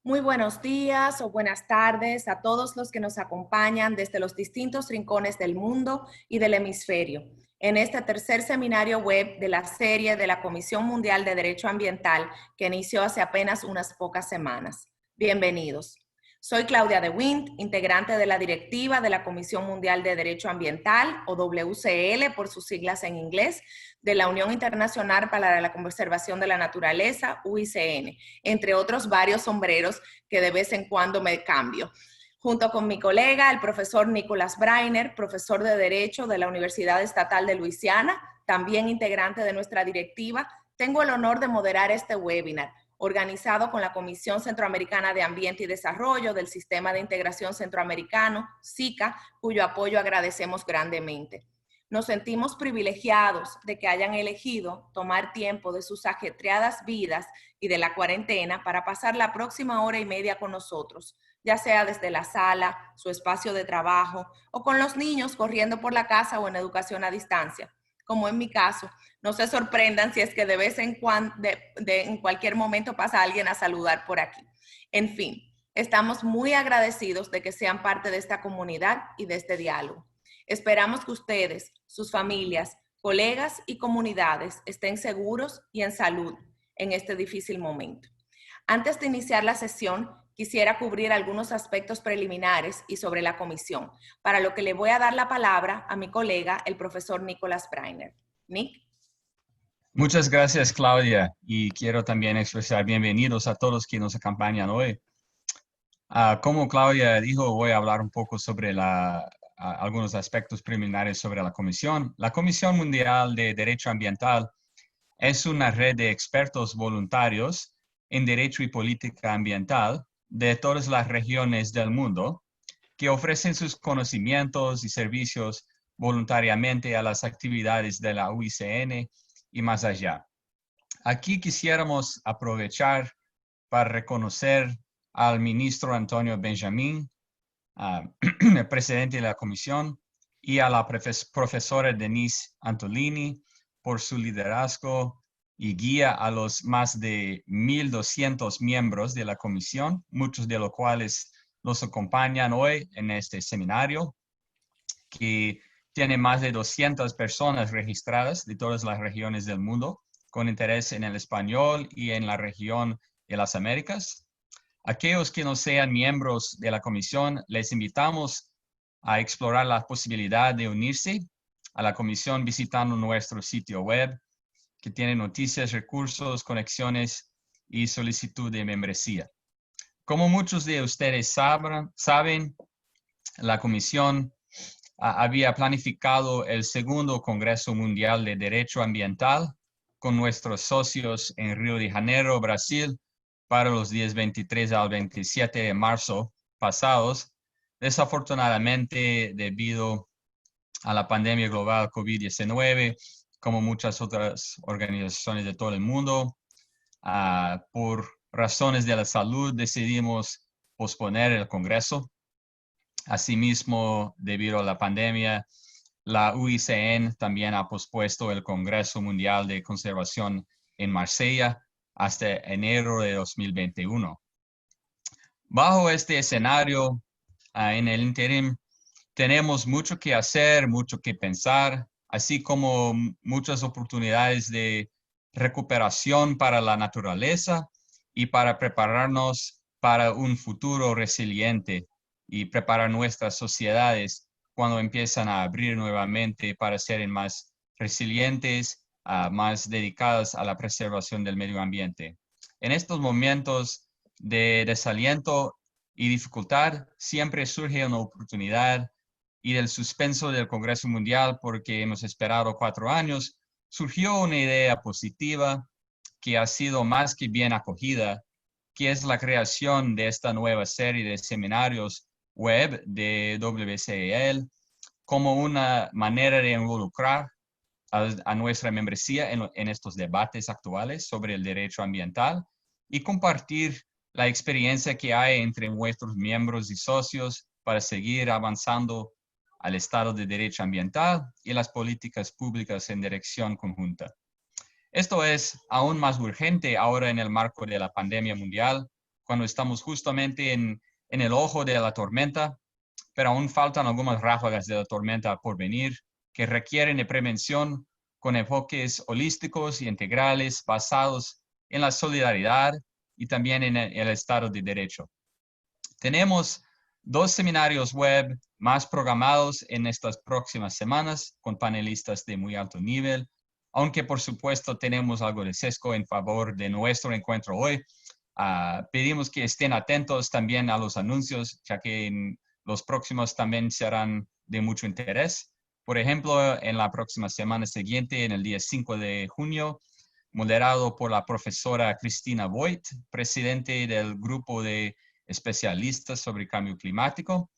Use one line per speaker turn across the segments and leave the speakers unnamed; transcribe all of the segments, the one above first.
Muy buenos días o buenas tardes a todos los que nos acompañan desde los distintos rincones del mundo y del hemisferio en este tercer seminario web de la serie de la Comisión Mundial de Derecho Ambiental que inició hace apenas unas pocas semanas. Bienvenidos. Soy Claudia de Wind, integrante de la directiva de la Comisión Mundial de Derecho Ambiental, o WCL por sus siglas en inglés, de la Unión Internacional para la Conservación de la Naturaleza, UICN, entre otros varios sombreros que de vez en cuando me cambio. Junto con mi colega, el profesor Nicholas Breiner, profesor de Derecho de la Universidad Estatal de Luisiana, también integrante de nuestra directiva, tengo el honor de moderar este webinar, organizado con la Comisión Centroamericana de Ambiente y Desarrollo del Sistema de Integración Centroamericano, SICA, cuyo apoyo agradecemos grandemente. Nos sentimos privilegiados de que hayan elegido tomar tiempo de sus ajetreadas vidas y de la cuarentena para pasar la próxima hora y media con nosotros, ya sea desde la sala, su espacio de trabajo o con los niños corriendo por la casa o en educación a distancia. Como en mi caso, no se sorprendan si es que de vez en cuando, en cualquier momento pasa alguien a saludar por aquí. En fin, estamos muy agradecidos de que sean parte de esta comunidad y de este diálogo. Esperamos que ustedes, sus familias, colegas y comunidades estén seguros y en salud en este difícil momento. Antes de iniciar la sesión, quisiera cubrir algunos aspectos preliminares y sobre la comisión, para lo que le voy a dar la palabra a mi colega, el profesor Nicholas Breiner. Nick.
Muchas gracias, Claudia, y quiero también expresar bienvenidos a todos que nos acompañan hoy. Como Claudia dijo, voy a hablar un poco sobre algunos aspectos preliminares sobre la Comisión. La Comisión Mundial de Derecho Ambiental es una red de expertos voluntarios en derecho y política ambiental de todas las regiones del mundo que ofrecen sus conocimientos y servicios voluntariamente a las actividades de la UICN y más allá. Aquí quisiéramos aprovechar para reconocer al ministro Antonio Benjamín, el presidente de la comisión, y a la profesora Denise Antolini por su liderazgo y guía a los más de 1,200 miembros de la comisión, muchos de los cuales nos acompañan hoy en este seminario, que tiene más de 200 personas registradas de todas las regiones del mundo, con interés en el español y en la región de las Américas. Aquellos que no sean miembros de la comisión, les invitamos a explorar la posibilidad de unirse a la comisión visitando nuestro sitio web, que tiene noticias, recursos, conexiones y solicitud de membresía. Como muchos de ustedes saben, la comisión había planificado el segundo Congreso Mundial de Derecho Ambiental con nuestros socios en Río de Janeiro, Brasil, para los días 23 al 27 de marzo pasados. Desafortunadamente, debido a la pandemia global COVID-19, como muchas otras organizaciones de todo el mundo, por razones de la salud decidimos posponer el Congreso. Asimismo, debido a la pandemia, la UICN también ha pospuesto el Congreso Mundial de Conservación en Marsella hasta enero de 2021. Bajo este escenario, en el interim, tenemos mucho que hacer, mucho que pensar, así como muchas oportunidades de recuperación para la naturaleza y para prepararnos para un futuro resiliente y preparar nuestras sociedades cuando empiezan a abrir nuevamente para ser más resilientes, más dedicadas a la preservación del medio ambiente. En estos momentos de desaliento y dificultad, siempre surge una oportunidad, y del suspenso del Congreso Mundial, porque hemos esperado 4 años, surgió una idea positiva que ha sido más que bien acogida, que es la creación de esta nueva serie de seminarios web de WCL como una manera de involucrar a nuestra membresía en estos debates actuales sobre el derecho ambiental y compartir la experiencia que hay entre nuestros miembros y socios para seguir avanzando al Estado de Derecho Ambiental y las políticas públicas en dirección conjunta. Esto es aún más urgente ahora en el marco de la pandemia mundial, cuando estamos justamente en el ojo de la tormenta, pero aún faltan algunas ráfagas de la tormenta por venir que requieren de prevención con enfoques holísticos y integrales basados en la solidaridad y también en el Estado de Derecho. Tenemos 2 seminarios web más programados en estas próximas semanas con panelistas de muy alto nivel, aunque por supuesto tenemos algo de sesgo en favor de nuestro encuentro hoy. Pedimos que estén atentos también a los anuncios, ya que en los próximos también serán de mucho interés. Por ejemplo, en la próxima semana siguiente, en el día 5 de junio, moderado por la profesora Cristina Voigt, presidente del grupo de especialistas sobre cambio climático.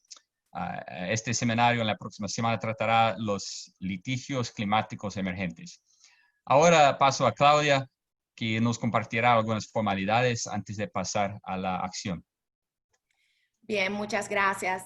Este seminario en la próxima semana tratará los litigios climáticos emergentes. Ahora paso a Claudia, que nos compartirá algunas formalidades antes de pasar a la acción.
Bien, muchas gracias,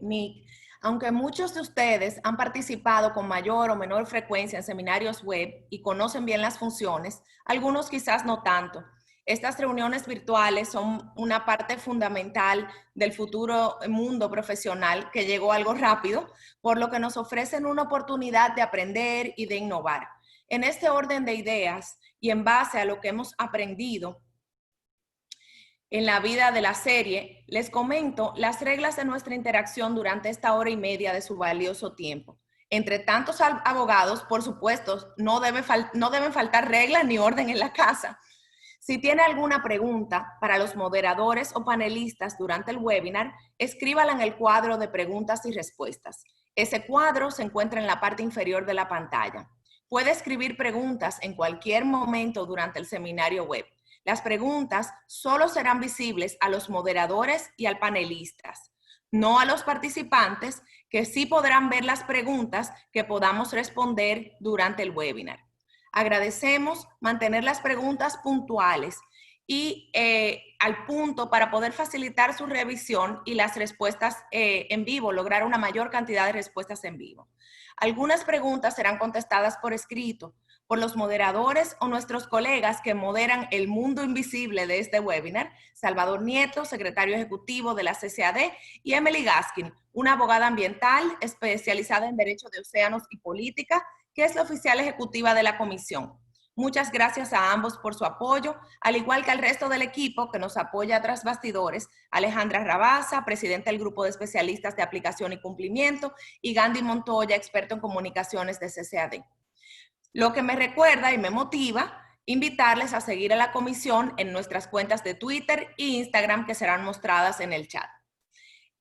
Nick. Aunque muchos de ustedes han participado con mayor o menor frecuencia en seminarios web y conocen bien las funciones, algunos quizás no tanto. Estas reuniones virtuales son una parte fundamental del futuro mundo profesional que llegó algo rápido, por lo que nos ofrecen una oportunidad de aprender y de innovar. En este orden de ideas y en base a lo que hemos aprendido en la vida de la serie, les comento las reglas de nuestra interacción durante esta hora y media de su valioso tiempo. Entre tantos abogados, por supuesto, no deben faltar reglas ni orden en la casa. Si tiene alguna pregunta para los moderadores o panelistas durante el webinar, escríbala en el cuadro de preguntas y respuestas. Ese cuadro se encuentra en la parte inferior de la pantalla. Puede escribir preguntas en cualquier momento durante el seminario web. Las preguntas solo serán visibles a los moderadores y al panelistas, no a los participantes, que sí podrán ver las preguntas que podamos responder durante el webinar. Agradecemos mantener las preguntas puntuales y al punto para poder facilitar su revisión y las respuestas en vivo, lograr una mayor cantidad de respuestas en vivo. Algunas preguntas serán contestadas por escrito por los moderadores o nuestros colegas que moderan el mundo invisible de este webinar, Salvador Nieto, secretario ejecutivo de la CCAD, y Emily Gaskin, una abogada ambiental especializada en Derecho de Océanos y Política, que es la oficial ejecutiva de la comisión. Muchas gracias a ambos por su apoyo, al igual que al resto del equipo que nos apoya tras bastidores, Alejandra Rabasa, presidenta del Grupo de Especialistas de Aplicación y Cumplimiento, y Gandhi Montoya, experto en comunicaciones de CCAD. Lo que me recuerda y me motiva invitarles a seguir a la comisión en nuestras cuentas de Twitter e Instagram que serán mostradas en el chat.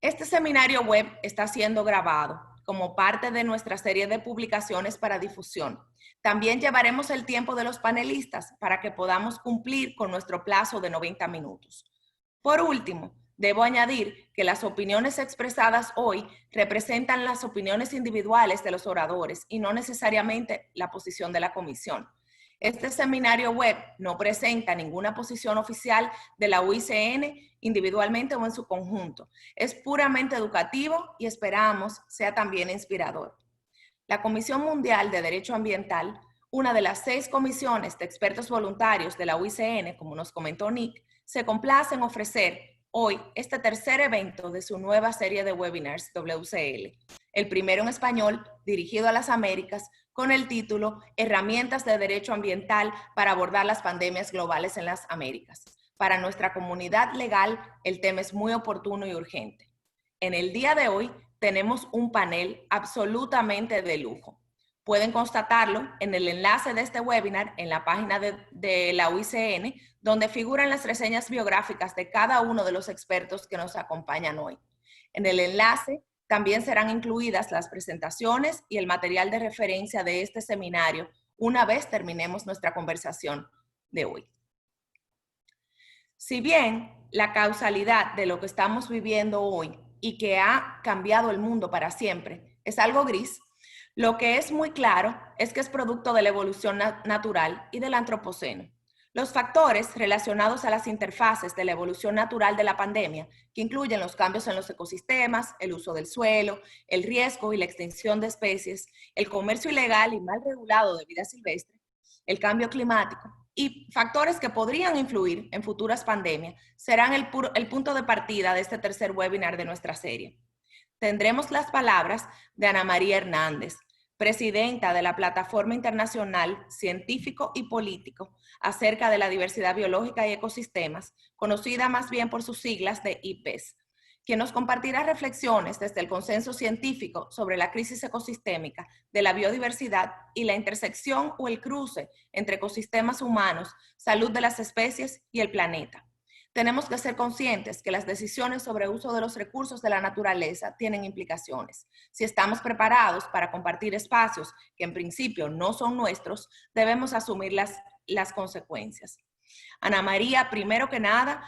Este seminario web está siendo grabado como parte de nuestra serie de publicaciones para difusión. También llevaremos el tiempo de los panelistas para que podamos cumplir con nuestro plazo de 90 minutos. Por último, debo añadir que las opiniones expresadas hoy representan las opiniones individuales de los oradores y no necesariamente la posición de la comisión. Este seminario web no presenta ninguna posición oficial de la UICN individualmente o en su conjunto. Es puramente educativo y esperamos sea también inspirador. La Comisión Mundial de Derecho Ambiental, una de las 6 comisiones de expertos voluntarios de la UICN, como nos comentó Nick, se complace en ofrecer hoy este tercer evento de su nueva serie de webinars WCL, el primero en español dirigido a las Américas con el título Herramientas de Derecho Ambiental para abordar las pandemias globales en las Américas. Para nuestra comunidad legal, el tema es muy oportuno y urgente. En el día de hoy tenemos un panel absolutamente de lujo. Pueden constatarlo en el enlace de este webinar en la página de la UICN, donde figuran las reseñas biográficas de cada uno de los expertos que nos acompañan hoy. En el enlace también serán incluidas las presentaciones y el material de referencia de este seminario una vez terminemos nuestra conversación de hoy. Si bien la causalidad de lo que estamos viviendo hoy y que ha cambiado el mundo para siempre es algo gris, lo que es muy claro es que es producto de la evolución natural y del antropoceno. Los factores relacionados a las interfaces de la evolución natural de la pandemia, que incluyen los cambios en los ecosistemas, el uso del suelo, el riesgo y la extinción de especies, el comercio ilegal y mal regulado de vida silvestre, el cambio climático y factores que podrían influir en futuras pandemias serán el punto de partida de este tercer webinar de nuestra serie. Tendremos las palabras de Ana María Hernández, presidenta de la Plataforma Internacional Científico y Político acerca de la diversidad biológica y ecosistemas, conocida más bien por sus siglas de IPES, quien nos compartirá reflexiones desde el consenso científico sobre la crisis ecosistémica de la biodiversidad y la intersección o el cruce entre ecosistemas humanos, salud de las especies y el planeta. Tenemos que ser conscientes que las decisiones sobre uso de los recursos de la naturaleza tienen implicaciones. Si estamos preparados para compartir espacios que en principio no son nuestros, debemos asumir las consecuencias. Ana María, primero que nada,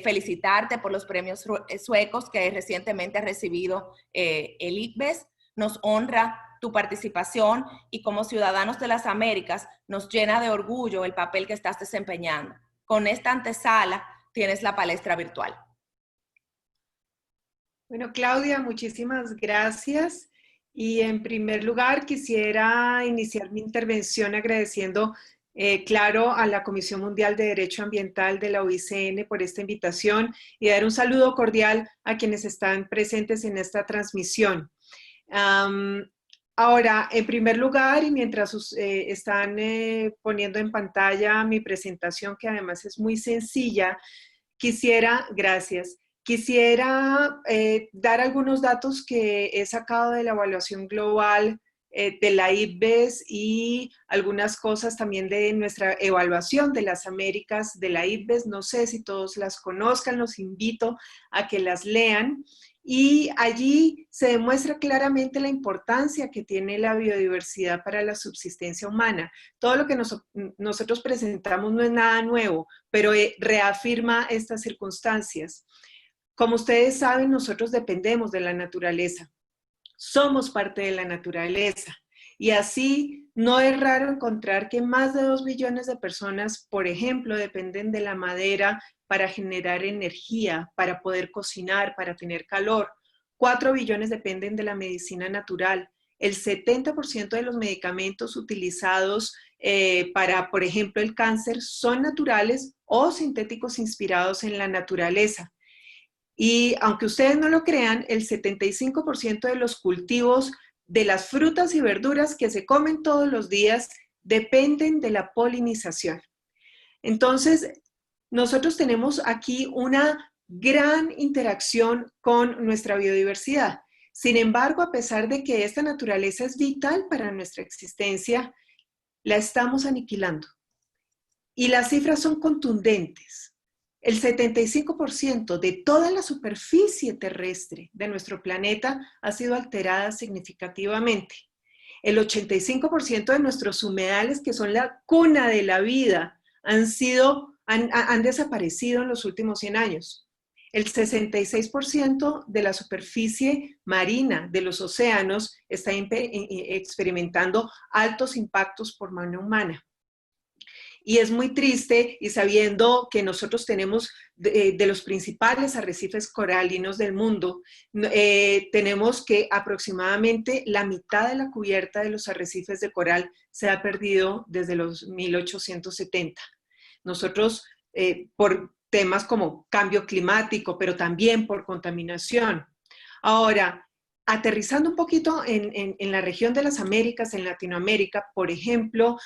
felicitarte por los premios suecos que recientemente ha recibido el IPBES. Nos honra tu participación y como ciudadanos de las Américas nos llena de orgullo el papel que estás desempeñando. Con esta antesala tienes la palestra virtual.
Bueno, Claudia, muchísimas gracias. Y en primer lugar quisiera iniciar mi intervención agradeciendo claro, a la Comisión Mundial de Derecho Ambiental de la OICN por esta invitación y dar un saludo cordial a quienes están presentes en esta transmisión. Ahora, en primer lugar, y mientras están poniendo en pantalla mi presentación, que además es muy sencilla, quisiera dar algunos datos que he sacado de la evaluación global de la IPBES y algunas cosas también de nuestra evaluación de las Américas de la IPBES. No sé si todos las conozcan, los invito a que las lean. Y allí se demuestra claramente la importancia que tiene la biodiversidad para la subsistencia humana. Todo lo que nosotros presentamos no es nada nuevo, pero reafirma estas circunstancias. Como ustedes saben, nosotros dependemos de la naturaleza. Somos parte de la naturaleza y así no es raro encontrar que más de 2 billones de personas, por ejemplo, dependen de la madera para generar energía, para poder cocinar, para tener calor. 4 billones dependen de la medicina natural. El 70% de los medicamentos utilizados para, por ejemplo, el cáncer son naturales o sintéticos inspirados en la naturaleza. Y aunque ustedes no lo crean, el 75% de los cultivos de las frutas y verduras que se comen todos los días dependen de la polinización. Entonces, nosotros tenemos aquí una gran interacción con nuestra biodiversidad. Sin embargo, a pesar de que esta naturaleza es vital para nuestra existencia, la estamos aniquilando. Y las cifras son contundentes. El 75% de toda la superficie terrestre de nuestro planeta ha sido alterada significativamente. El 85% de nuestros humedales, que son la cuna de la vida, han desaparecido en los últimos 100 años. El 66% de la superficie marina de los océanos está experimentando altos impactos por mano humana. Y es muy triste, y sabiendo que nosotros tenemos de los principales arrecifes coralinos del mundo, tenemos que aproximadamente la mitad de la cubierta de los arrecifes de coral se ha perdido desde los 1870. Nosotros, por temas como cambio climático, pero también por contaminación. Ahora, aterrizando un poquito en la región de las Américas, en Latinoamérica, por ejemplo,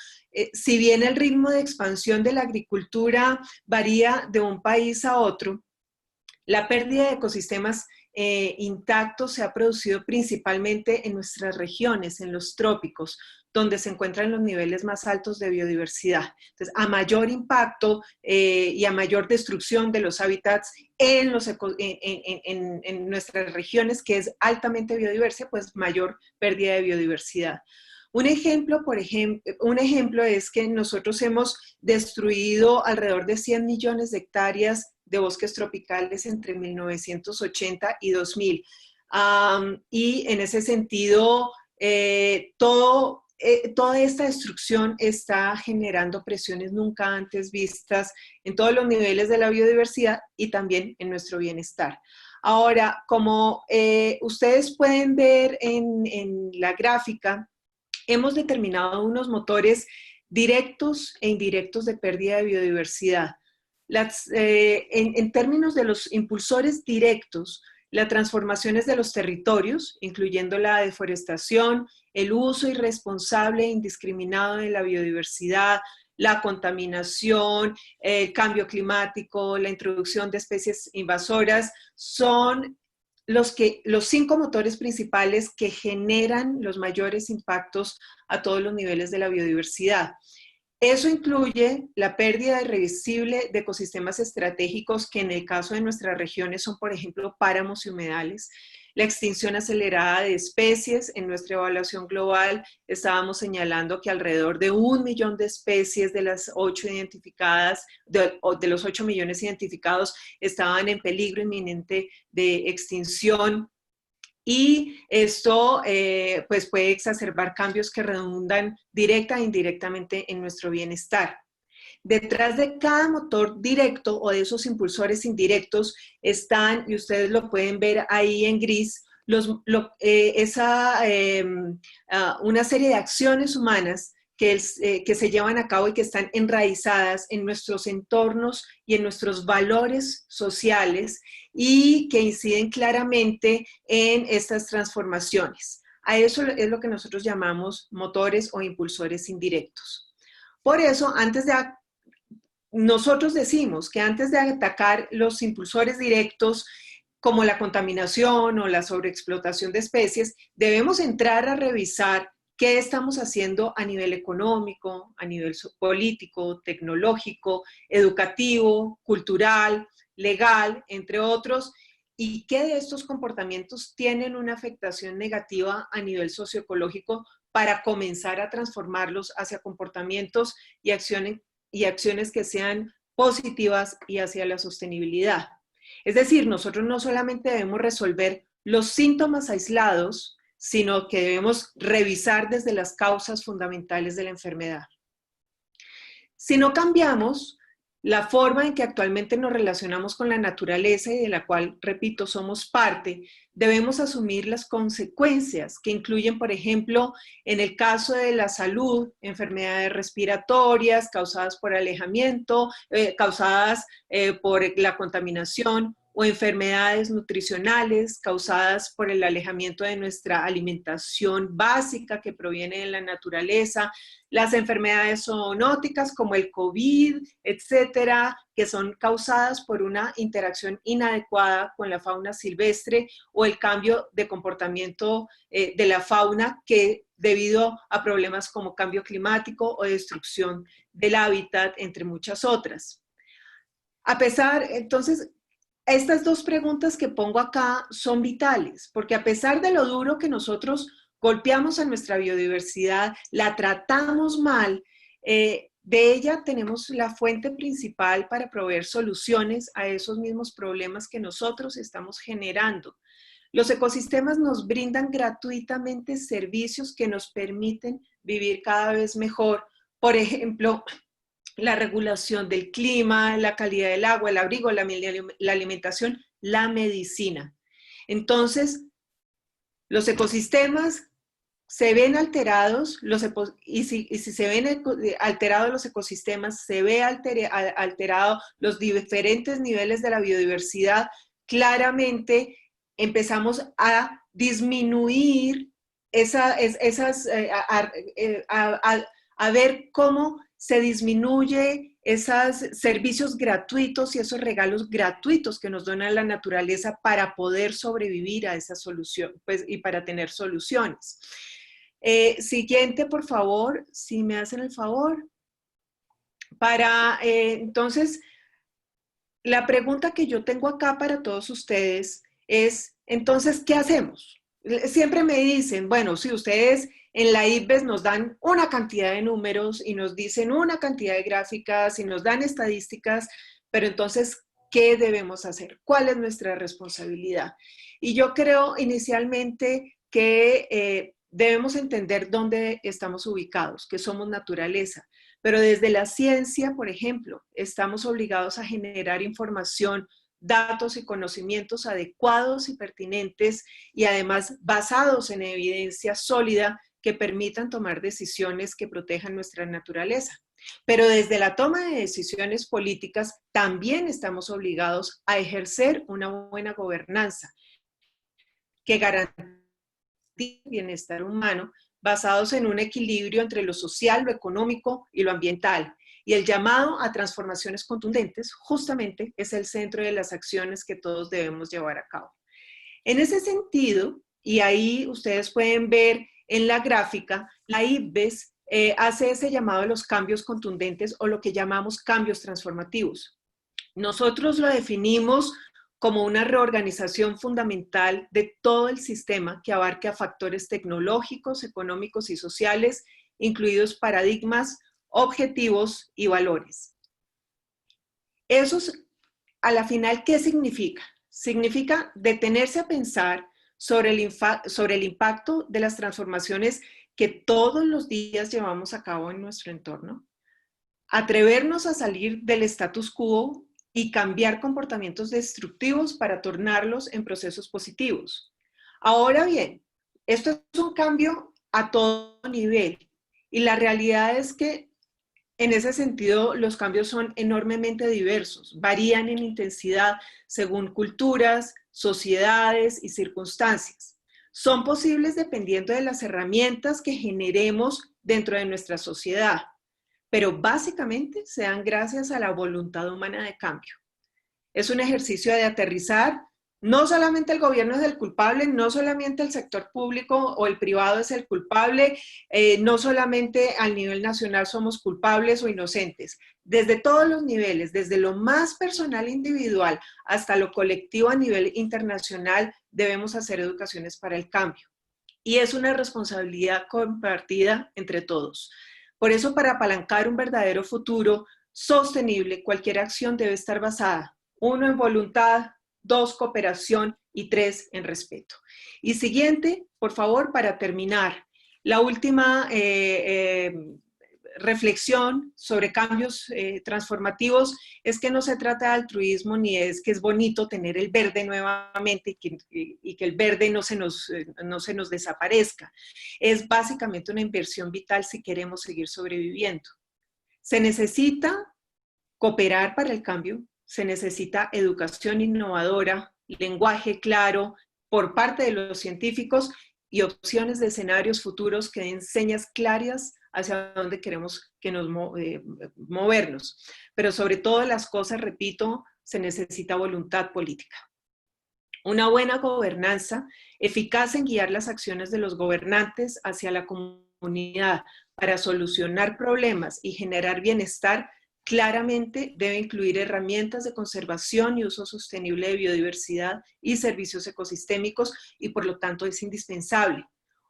si bien el ritmo de expansión de la agricultura varía de un país a otro, la pérdida de ecosistemas intactos se ha producido principalmente en nuestras regiones, en los trópicos, donde se encuentran los niveles más altos de biodiversidad. Entonces, a mayor impacto y a mayor destrucción de los hábitats en nuestras regiones, que es altamente biodiversa, pues mayor pérdida de biodiversidad. Un ejemplo es que nosotros hemos destruido alrededor de 100 millones de hectáreas de bosques tropicales entre 1980 y 2000. Y en ese sentido, toda esta destrucción está generando presiones nunca antes vistas en todos los niveles de la biodiversidad y también en nuestro bienestar. Ahora, como ustedes pueden ver en la gráfica, hemos determinado unos motores directos e indirectos de pérdida de biodiversidad. En términos de los impulsores directos, las transformaciones de los territorios, incluyendo la deforestación, el uso irresponsable e indiscriminado de la biodiversidad, la contaminación, el cambio climático, la introducción de especies invasoras, son los 5 motores principales que generan los mayores impactos a todos los niveles de la biodiversidad. Eso incluye la pérdida irreversible de ecosistemas estratégicos que en el caso de nuestras regiones son, por ejemplo, páramos y humedales, la extinción acelerada de especies. En nuestra evaluación global estábamos señalando que alrededor de 1 millón de especies de las 8 identificadas, de los 8 millones identificados, estaban en peligro inminente de extinción. Y esto pues puede exacerbar cambios que redundan directa e indirectamente en nuestro bienestar. Detrás de cada motor directo o de esos impulsores indirectos están, y ustedes lo pueden ver ahí en gris, una serie de acciones humanas que se llevan a cabo y que están enraizadas en nuestros entornos y en nuestros valores sociales y que inciden claramente en estas transformaciones. A eso es lo que nosotros llamamos motores o impulsores indirectos. Por eso, nosotros decimos que antes de atacar los impulsores directos, como la contaminación o la sobreexplotación de especies, debemos entrar a revisar qué estamos haciendo a nivel económico, a nivel político, tecnológico, educativo, cultural, legal, entre otros, y qué de estos comportamientos tienen una afectación negativa a nivel socioecológico para comenzar a transformarlos hacia comportamientos y acciones que sean positivas y hacia la sostenibilidad. Es decir, nosotros no solamente debemos resolver los síntomas aislados, sino que debemos revisar desde las causas fundamentales de la enfermedad. Si no cambiamos la forma en que actualmente nos relacionamos con la naturaleza y de la cual, repito, somos parte, debemos asumir las consecuencias que incluyen, por ejemplo, en el caso de la salud, enfermedades respiratorias causadas por alejamiento, causadas por la contaminación, o enfermedades nutricionales causadas por el alejamiento de nuestra alimentación básica que proviene de la naturaleza, las enfermedades zoonóticas como el COVID, etcétera, que son causadas por una interacción inadecuada con la fauna silvestre, o el cambio de comportamiento de la fauna que debido a problemas como cambio climático o destrucción del hábitat, entre muchas otras. Entonces, estas dos preguntas que pongo acá son vitales, porque a pesar de lo duro que nosotros golpeamos a nuestra biodiversidad, la tratamos mal, de ella tenemos la fuente principal para proveer soluciones a esos mismos problemas que nosotros estamos generando. Los ecosistemas nos brindan gratuitamente servicios que nos permiten vivir cada vez mejor. Por ejemplo, la regulación del clima, la calidad del agua, el abrigo, la alimentación, la medicina. Entonces, los ecosistemas se ven alterados, y si se ven alterados los ecosistemas, se ve alterado los diferentes niveles de la biodiversidad, claramente empezamos a disminuir a ver cómo se disminuye esos servicios gratuitos y esos regalos gratuitos que nos dona la naturaleza para poder sobrevivir a esa solución, pues, y para tener soluciones. Siguiente, por favor, si me hacen el favor. Entonces, la pregunta que yo tengo acá para todos ustedes es, entonces, ¿qué hacemos? Siempre me dicen, bueno, si ustedes en la IPBES nos dan una cantidad de números y nos dicen una cantidad de gráficas y nos dan estadísticas, pero entonces, ¿qué debemos hacer? ¿Cuál es nuestra responsabilidad? Y yo creo inicialmente que debemos entender dónde estamos ubicados, que somos naturaleza. Pero desde la ciencia, por ejemplo, estamos obligados a generar información, datos y conocimientos adecuados y pertinentes y además basados en evidencia sólida que permitan tomar decisiones que protejan nuestra naturaleza. Pero desde la toma de decisiones políticas también estamos obligados a ejercer una buena gobernanza que garantice el bienestar humano basados en un equilibrio entre lo social, lo económico y lo ambiental. Y el llamado a transformaciones contundentes justamente es el centro de las acciones que todos debemos llevar a cabo. En ese sentido, y ahí ustedes pueden ver en la gráfica, la IPBES hace ese llamado a los cambios contundentes o lo que llamamos cambios transformativos. Nosotros lo definimos como una reorganización fundamental de todo el sistema que abarca factores tecnológicos, económicos y sociales, incluidos paradigmas, objetivos y valores. Eso, a la final, ¿qué significa? Significa detenerse a pensar sobre el impacto de las transformaciones que todos los días llevamos a cabo en nuestro entorno, atrevernos a salir del status quo y cambiar comportamientos destructivos para tornarlos en procesos positivos. Ahora bien, esto es un cambio a todo nivel y la realidad es que en ese sentido los cambios son enormemente diversos, varían en intensidad según culturas, sociedades y circunstancias. Son posibles dependiendo de las herramientas que generemos dentro de nuestra sociedad, pero básicamente se dan gracias a la voluntad humana de cambio. Es un ejercicio de aterrizar, no solamente el gobierno es el culpable, no solamente el sector público o el privado es el culpable, no solamente al nivel nacional somos culpables o inocentes. Desde todos los niveles, desde lo más personal e individual hasta lo colectivo a nivel internacional, debemos hacer educaciones para el cambio. Y es una responsabilidad compartida entre todos. Por eso, para apalancar un verdadero futuro sostenible, cualquier acción debe estar basada, 1, en voluntad, 2, cooperación y 3, en respeto. Y siguiente, por favor, para terminar, la última reflexión sobre cambios transformativos es que no se trata de altruismo ni es que es bonito tener el verde nuevamente y que el verde no se nos desaparezca. Es básicamente una inversión vital si queremos seguir sobreviviendo. Se necesita cooperar para el cambio, se necesita educación innovadora, lenguaje claro por parte de los científicos y opciones de escenarios futuros que den señas claras hacia dónde queremos que nos movernos. Pero sobre todas las cosas, repito, se necesita voluntad política. Una buena gobernanza eficaz en guiar las acciones de los gobernantes hacia la comunidad para solucionar problemas y generar bienestar, claramente debe incluir herramientas de conservación y uso sostenible de biodiversidad y servicios ecosistémicos y por lo tanto es indispensable.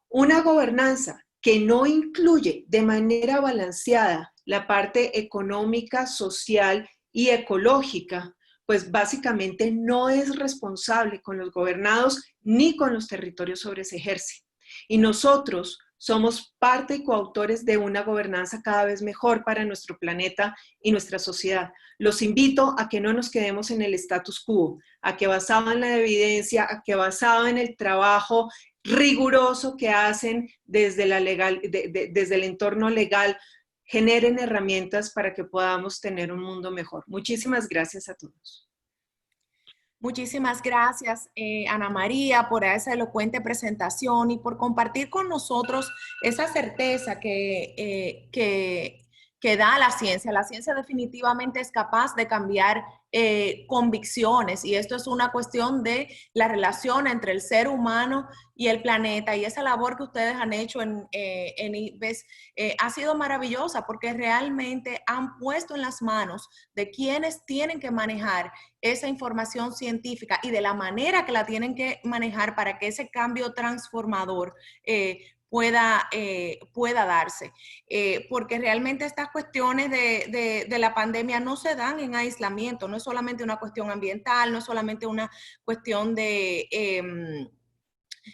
Una gobernanza que no incluye de manera balanceada la parte económica, social y ecológica, pues básicamente no es responsable con los gobernados ni con los territorios sobre se ejerce. Y nosotros somos parte y coautores de una gobernanza cada vez mejor para nuestro planeta y nuestra sociedad. Los invito a que no nos quedemos en el status quo, a que basado en la evidencia, a que basado en el trabajo riguroso que hacen desde el entorno legal, generen herramientas para que podamos tener un mundo mejor. Muchísimas gracias a todos.
Muchísimas gracias, Ana María, por esa elocuente presentación y por compartir con nosotros esa certeza que da la ciencia. La ciencia definitivamente es capaz de cambiar convicciones y esto es una cuestión de la relación entre el ser humano y el planeta, y esa labor que ustedes han hecho en IPBES ha sido maravillosa porque realmente han puesto en las manos de quienes tienen que manejar esa información científica y de la manera que la tienen que manejar para que ese cambio transformador pueda darse. Porque realmente estas cuestiones de la pandemia no se dan en aislamiento, no es solamente una cuestión ambiental, no es solamente una cuestión de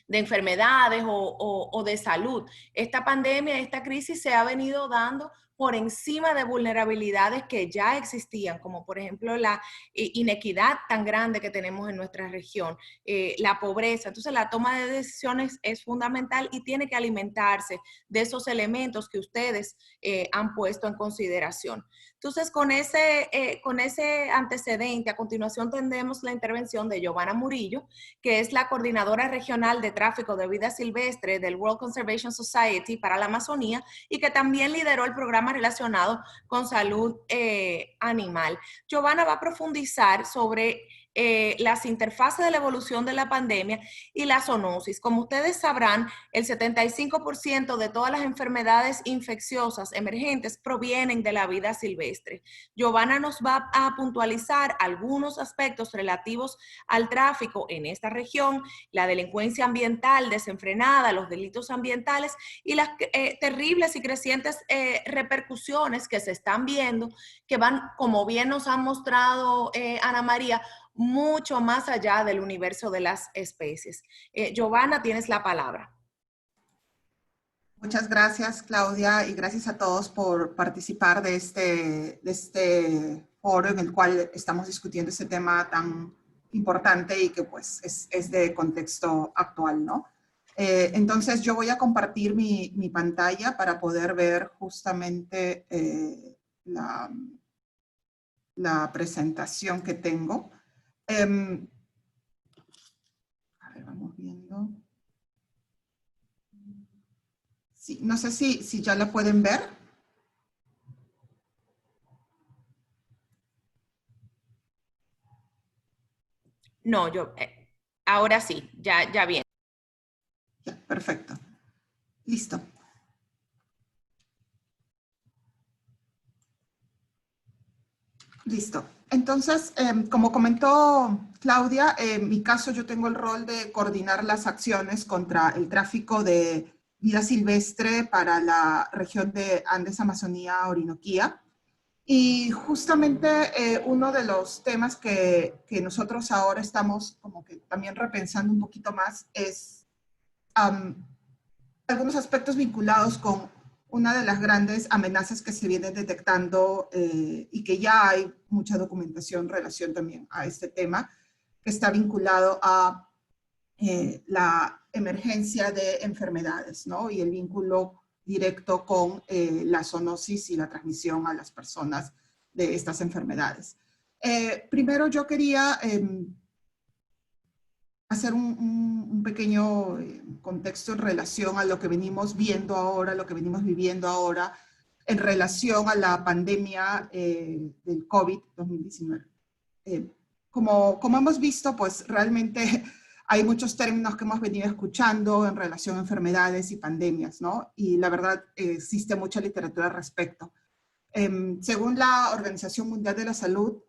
enfermedades o de salud. Esta pandemia, esta crisis se ha venido dando por encima de vulnerabilidades que ya existían, como por ejemplo la inequidad tan grande que tenemos en nuestra región, la pobreza. Entonces la toma de decisiones es fundamental y tiene que alimentarse de esos elementos que ustedes han puesto en consideración. Entonces, con ese antecedente, a continuación tendremos la intervención de Giovanna Murillo, que es la coordinadora regional de tráfico de vida silvestre del World Conservation Society para la Amazonía y que también lideró el programa relacionado con salud animal. Giovanna va a profundizar sobre las interfaces de la evolución de la pandemia y la zoonosis. Como ustedes sabrán, el 75% de todas las enfermedades infecciosas emergentes provienen de la vida silvestre. Giovanna nos va a puntualizar algunos aspectos relativos al tráfico en esta región, la delincuencia ambiental desenfrenada, los delitos ambientales y las terribles y crecientes repercusiones que se están viendo, que van, como bien nos ha mostrado Ana María, mucho más allá del universo de las especies. Giovanna, tienes la palabra.
Muchas gracias, Claudia, y gracias a todos por participar de este foro en el cual estamos discutiendo este tema tan importante y que pues es de contexto actual, ¿no? Entonces yo voy a compartir mi pantalla para poder ver justamente la presentación que tengo. A ver, vamos viendo. Sí, no sé si ya la pueden ver.
No, ahora sí, ya bien.
Ya, perfecto. Listo. Listo. Entonces, como comentó Claudia, en mi caso yo tengo el rol de coordinar las acciones contra el tráfico de vida silvestre para la región de Andes, Amazonía, Orinoquía. Y justamente uno de los temas que nosotros ahora estamos como que también repensando un poquito más es algunos aspectos vinculados con una de las grandes amenazas que se vienen detectando y que ya hay mucha documentación en relación también a este tema, que está vinculado a la emergencia de enfermedades, ¿no? Y el vínculo directo con la zoonosis y la transmisión a las personas de estas enfermedades. Primero yo quería hacer un pequeño contexto en relación a lo que venimos viendo ahora, lo que venimos viviendo ahora, en relación a la pandemia del COVID-19. Como hemos visto, pues realmente hay muchos términos que hemos venido escuchando en relación a enfermedades y pandemias, ¿no? Y la verdad existe mucha literatura al respecto. Según la Organización Mundial de la Salud,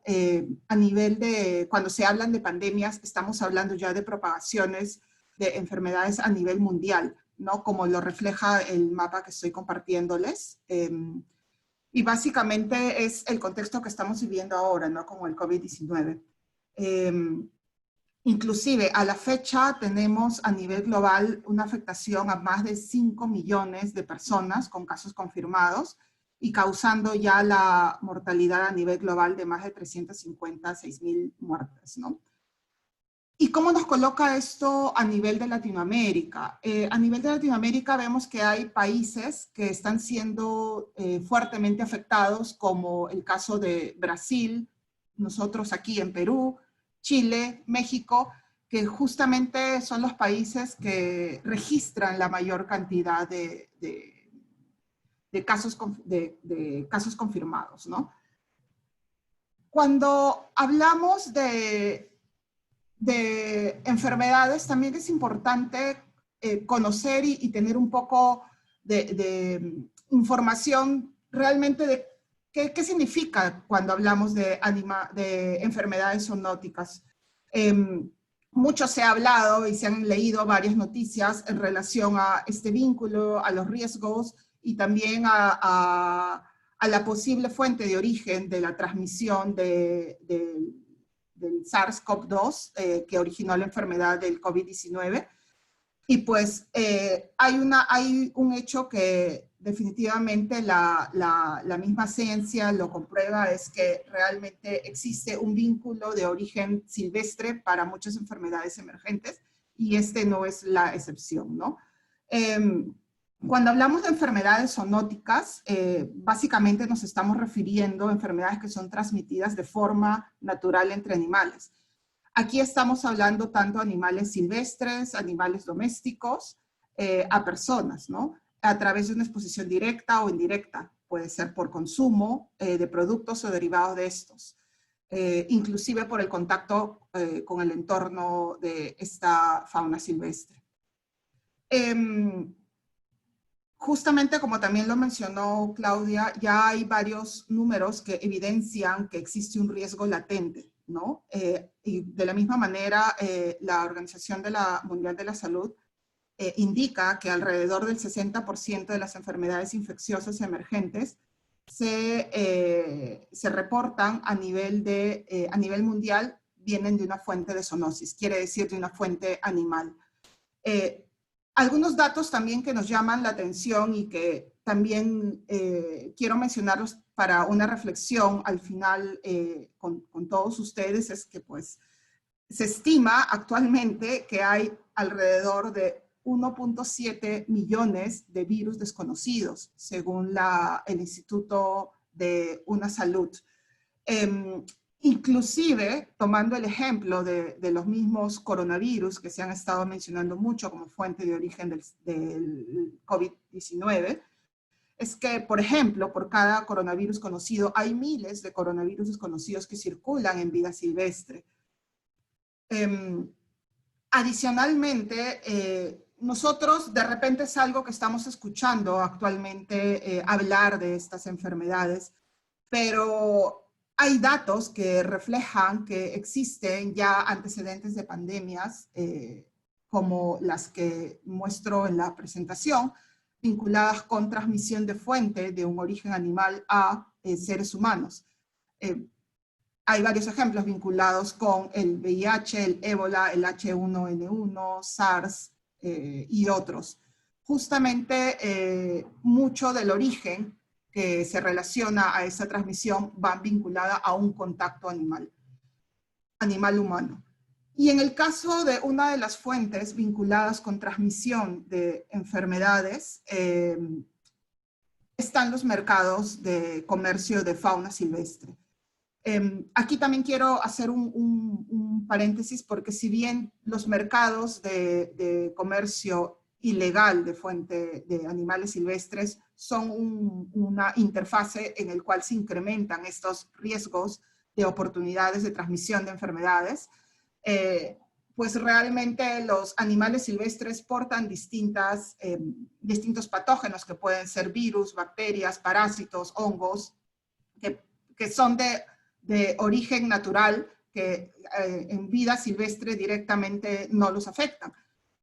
a nivel de, cuando se hablan de pandemias, estamos hablando ya de propagaciones de enfermedades a nivel mundial, ¿no? Como lo refleja el mapa que estoy compartiéndoles. Y básicamente es el contexto que estamos viviendo ahora, ¿no? Como el COVID-19. Inclusive a la fecha tenemos a nivel global una afectación a más de 5 millones de personas con casos confirmados, y causando ya la mortalidad a nivel global de más de 356,000 muertes, ¿no? ¿Y cómo nos coloca esto a nivel de Latinoamérica? A nivel de Latinoamérica vemos que hay países que están siendo fuertemente afectados, como el caso de Brasil, nosotros aquí en Perú, Chile, México, que justamente son los países que registran la mayor cantidad de casos confirmados, ¿no? Cuando hablamos de enfermedades, también es importante conocer y tener un poco de información realmente de qué significa cuando hablamos de enfermedades zoonóticas. Mucho se ha hablado y se han leído varias noticias en relación a este vínculo, a los riesgos, y también a la posible fuente de origen de la transmisión del SARS-CoV-2 que originó la enfermedad del COVID-19. Y pues hay un hecho que definitivamente la misma ciencia lo comprueba, es que realmente existe un vínculo de origen silvestre para muchas enfermedades emergentes y este no es la excepción, ¿no? Cuando hablamos de enfermedades zoonóticas, básicamente nos estamos refiriendo a enfermedades que son transmitidas de forma natural entre animales. Aquí estamos hablando tanto de animales silvestres, animales domésticos, a personas, ¿no? A través de una exposición directa o indirecta, puede ser por consumo de productos o derivados de estos, inclusive por el contacto con el entorno de esta fauna silvestre. Justamente como también lo mencionó Claudia, ya hay varios números que evidencian que existe un riesgo latente, ¿no? Y de la misma manera, la Organización Mundial de la Salud indica que alrededor del 60% de las enfermedades infecciosas emergentes se reportan a nivel mundial, vienen de una fuente de zoonosis, quiere decir de una fuente animal. Algunos datos también que nos llaman la atención y que también quiero mencionarlos para una reflexión al final con todos ustedes es que pues se estima actualmente que hay alrededor de 1.7 millones de virus desconocidos, según el Instituto de una Salud. Inclusive, tomando el ejemplo de los mismos coronavirus que se han estado mencionando mucho como fuente de origen del COVID-19, es que, por ejemplo, por cada coronavirus conocido, hay miles de coronavirus desconocidos que circulan en vida silvestre. Adicionalmente, nosotros de repente es algo que estamos escuchando actualmente hablar de estas enfermedades, pero hay datos que reflejan que existen ya antecedentes de pandemias como las que muestro en la presentación, vinculadas con transmisión de fuente de un origen animal a seres humanos. Hay varios ejemplos vinculados con el VIH, el ébola, el H1N1, SARS y otros. Justamente mucho del origen que se relaciona a esa transmisión va vinculada a un contacto animal-humano. Y en el caso de una de las fuentes vinculadas con transmisión de enfermedades, están los mercados de comercio de fauna silvestre. Aquí también quiero hacer un paréntesis porque si bien los mercados de comercio ilegal de fuente de animales silvestres son una interfase en el cual se incrementan estos riesgos de oportunidades de transmisión de enfermedades, pues realmente los animales silvestres portan distintos patógenos que pueden ser virus, bacterias, parásitos, hongos, que son de origen natural, que en vida silvestre directamente no los afectan.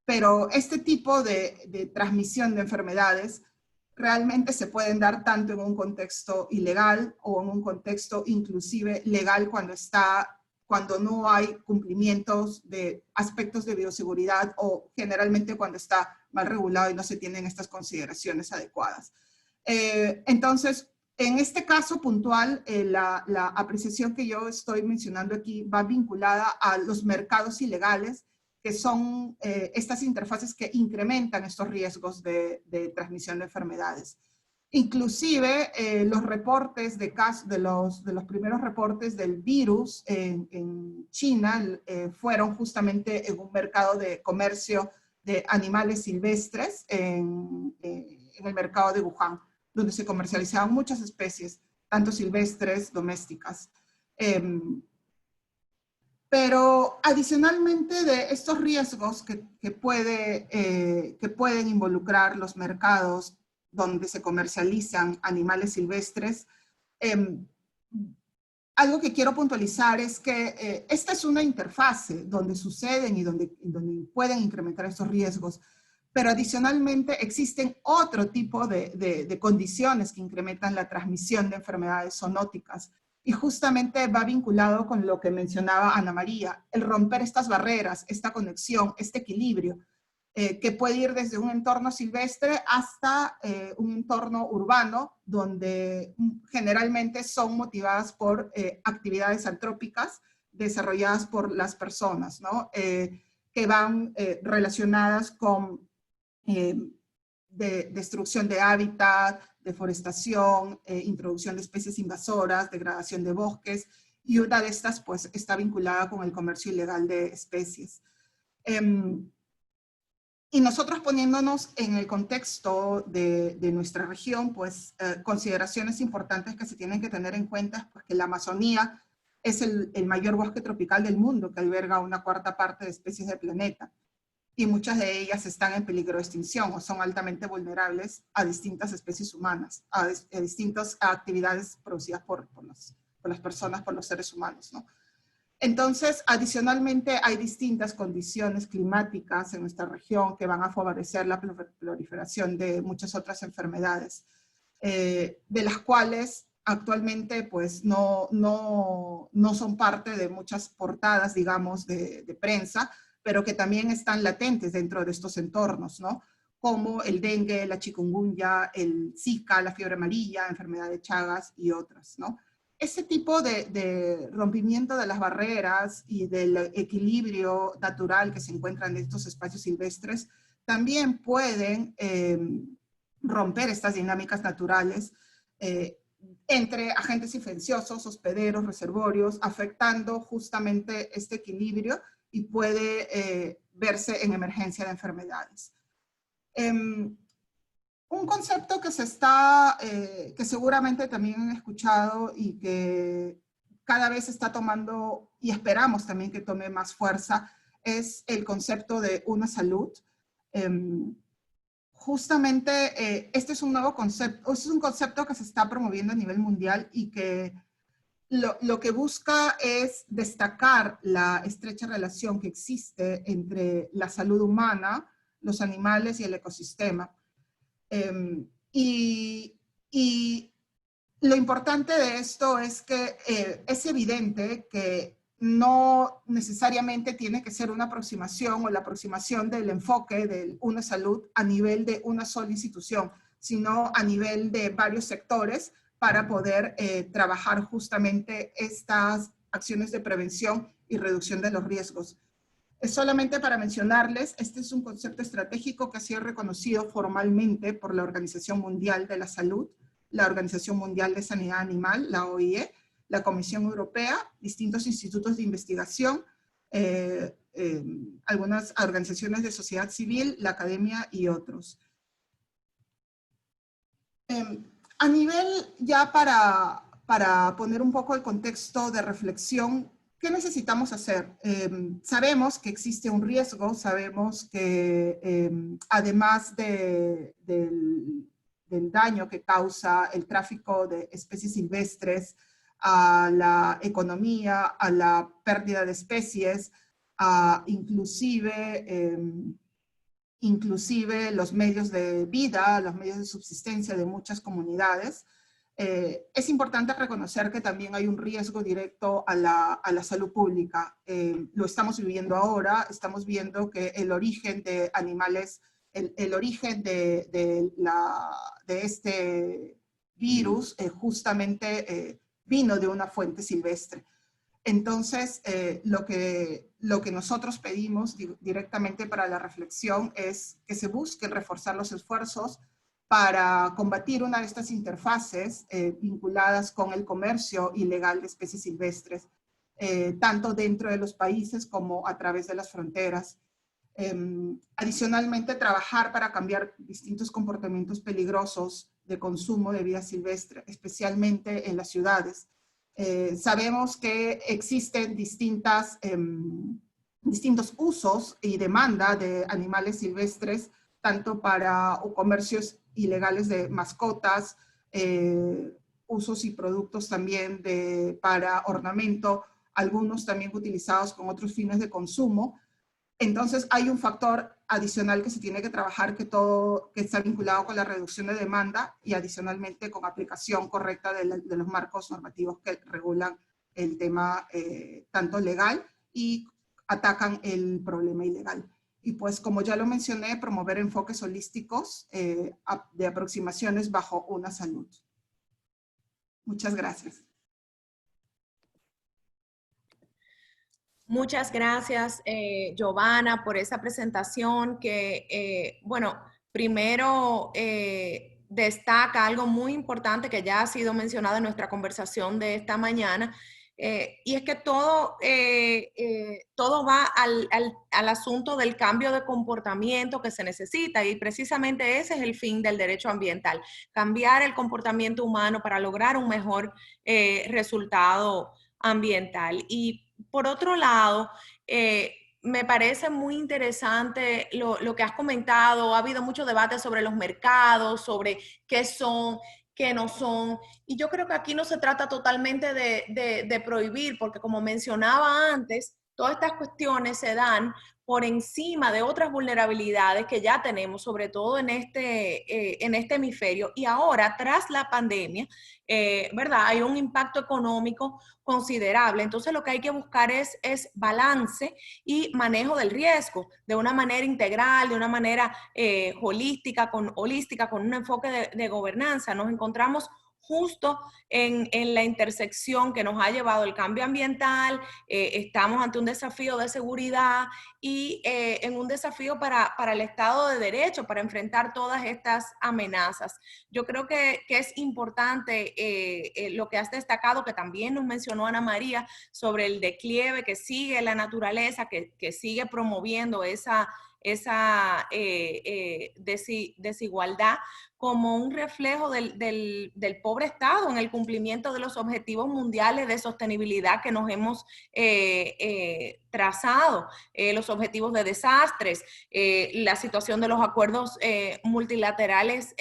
Pero este tipo de transmisión de enfermedades realmente se pueden dar tanto en un contexto ilegal o en un contexto inclusive legal cuando no hay cumplimientos de aspectos de bioseguridad o generalmente cuando está mal regulado y no se tienen estas consideraciones adecuadas. Entonces, en este caso puntual, la apreciación que yo estoy mencionando aquí va vinculada a los mercados ilegales, que son estas interfaces que incrementan estos riesgos de transmisión de enfermedades. Inclusive los reportes de los primeros reportes del virus en China fueron justamente en un mercado de comercio de animales silvestres en el mercado de Wuhan, donde se comercializaban muchas especies, tanto silvestres, domésticas. Pero adicionalmente de estos riesgos que pueden involucrar los mercados donde se comercializan animales silvestres, algo que quiero puntualizar es que esta es una interfase donde suceden y donde pueden incrementar estos riesgos, pero adicionalmente existen otro tipo de condiciones que incrementan la transmisión de enfermedades zoonóticas. Y justamente va vinculado con lo que mencionaba Ana María, el romper estas barreras, esta conexión, este equilibrio. que puede ir desde un entorno silvestre hasta un entorno urbano, donde generalmente son motivadas por actividades antrópicas desarrolladas por las personas, ¿no? Que van relacionadas con destrucción de hábitat, deforestación, introducción de especies invasoras, degradación de bosques, y una de estas pues está vinculada con el comercio ilegal de especies. Y nosotros poniéndonos en el contexto de nuestra región, pues consideraciones importantes que se tienen que tener en cuenta es pues, que la Amazonía es el mayor bosque tropical del mundo, que alberga una cuarta parte de especies del planeta. Y muchas de ellas están en peligro de extinción o son altamente vulnerables a distintas especies humanas, a distintas actividades producidas por las personas, por los seres humanos, ¿no? Entonces, adicionalmente, hay distintas condiciones climáticas en nuestra región que van a favorecer la proliferación de muchas otras enfermedades, de las cuales actualmente pues, no son parte de muchas portadas, digamos, de prensa, pero que también están latentes dentro de estos entornos, ¿no? Como el dengue, la chikungunya, el Zika, la fiebre amarilla, enfermedad de Chagas y otras, ¿no? Ese tipo de rompimiento de las barreras y del equilibrio natural que se encuentran en estos espacios silvestres también pueden romper estas dinámicas naturales entre agentes infecciosos, hospederos, reservorios, afectando justamente este equilibrio y puede verse en emergencia de enfermedades. Un concepto que que seguramente también han escuchado y que cada vez está tomando, y esperamos también que tome más fuerza, es el concepto de una salud. Justamente este es un nuevo concepto, es un concepto que se está promoviendo a nivel mundial y que lo que busca es destacar la estrecha relación que existe entre la salud humana, los animales y el ecosistema. Y lo importante de esto es que es evidente que no necesariamente tiene que ser una aproximación o la aproximación del enfoque de una salud a nivel de una sola institución, sino a nivel de varios sectores para poder trabajar justamente estas acciones de prevención y reducción de los riesgos. Solamente para mencionarles, este es un concepto estratégico que ha sido reconocido formalmente por la Organización Mundial de la Salud, la Organización Mundial de Sanidad Animal, la OIE, la Comisión Europea, distintos institutos de investigación, algunas organizaciones de sociedad civil, la academia y otros. A nivel ya para poner un poco el contexto de reflexión, ¿qué necesitamos hacer? Sabemos que existe un riesgo, sabemos que además del daño que causa el tráfico de especies silvestres a la economía, a la pérdida de especies, a inclusive los medios de vida, los medios de subsistencia de muchas comunidades, es importante reconocer que también hay un riesgo directo a la salud pública. Lo estamos viviendo ahora, estamos viendo que el origen de animales, el origen de este virus justamente vino de una fuente silvestre. Entonces, lo que nosotros pedimos directamente para la reflexión es que se busquen reforzar los esfuerzos para combatir una de estas interfaces vinculadas con el comercio ilegal de especies silvestres, tanto dentro de los países como a través de las fronteras. Adicionalmente, trabajar para cambiar distintos comportamientos peligrosos de consumo de vida silvestre, especialmente en las ciudades. Sabemos que existen distintos usos y demanda de animales silvestres, tanto para comercios ilegales de mascotas, usos y productos también para ornamento, algunos también utilizados con otros fines de consumo. Entonces hay un factor adicional que se tiene que trabajar que está vinculado con la reducción de demanda y adicionalmente con aplicación correcta de los marcos normativos que regulan el tema tanto legal y atacan el problema ilegal. Y pues como ya lo mencioné, promover enfoques holísticos de aproximaciones bajo una salud. Muchas gracias.
Muchas gracias, Giovanna, por esa presentación que, bueno, primero destaca algo muy importante que ya ha sido mencionado en nuestra conversación de esta mañana, y es que todo va al asunto del cambio de comportamiento que se necesita, y precisamente ese es el fin del derecho ambiental, cambiar el comportamiento humano para lograr un mejor resultado ambiental. Y por otro lado, me parece muy interesante lo que has comentado. Ha habido mucho debate sobre los mercados, sobre qué son, qué no son. Y yo creo que aquí no se trata totalmente de prohibir, porque como mencionaba antes, todas estas cuestiones se dan por encima de otras vulnerabilidades que ya tenemos, sobre todo en este hemisferio. Y ahora, tras la pandemia, ¿verdad? Hay un impacto económico considerable. Entonces, lo que hay que buscar es balance y manejo del riesgo de una manera integral, de una manera holística, con un enfoque de gobernanza. Nos encontramos justo en la intersección que nos ha llevado el cambio ambiental, estamos ante un desafío de seguridad y en un desafío para el Estado de Derecho, para enfrentar todas estas amenazas. Yo creo que es importante lo que has destacado, que también nos mencionó Ana María, sobre el declive que sigue la naturaleza, que sigue promoviendo esa desigualdad como un reflejo del pobre Estado en el cumplimiento de los objetivos mundiales de sostenibilidad que nos hemos trazado, los objetivos de desastres, la situación de los acuerdos multilaterales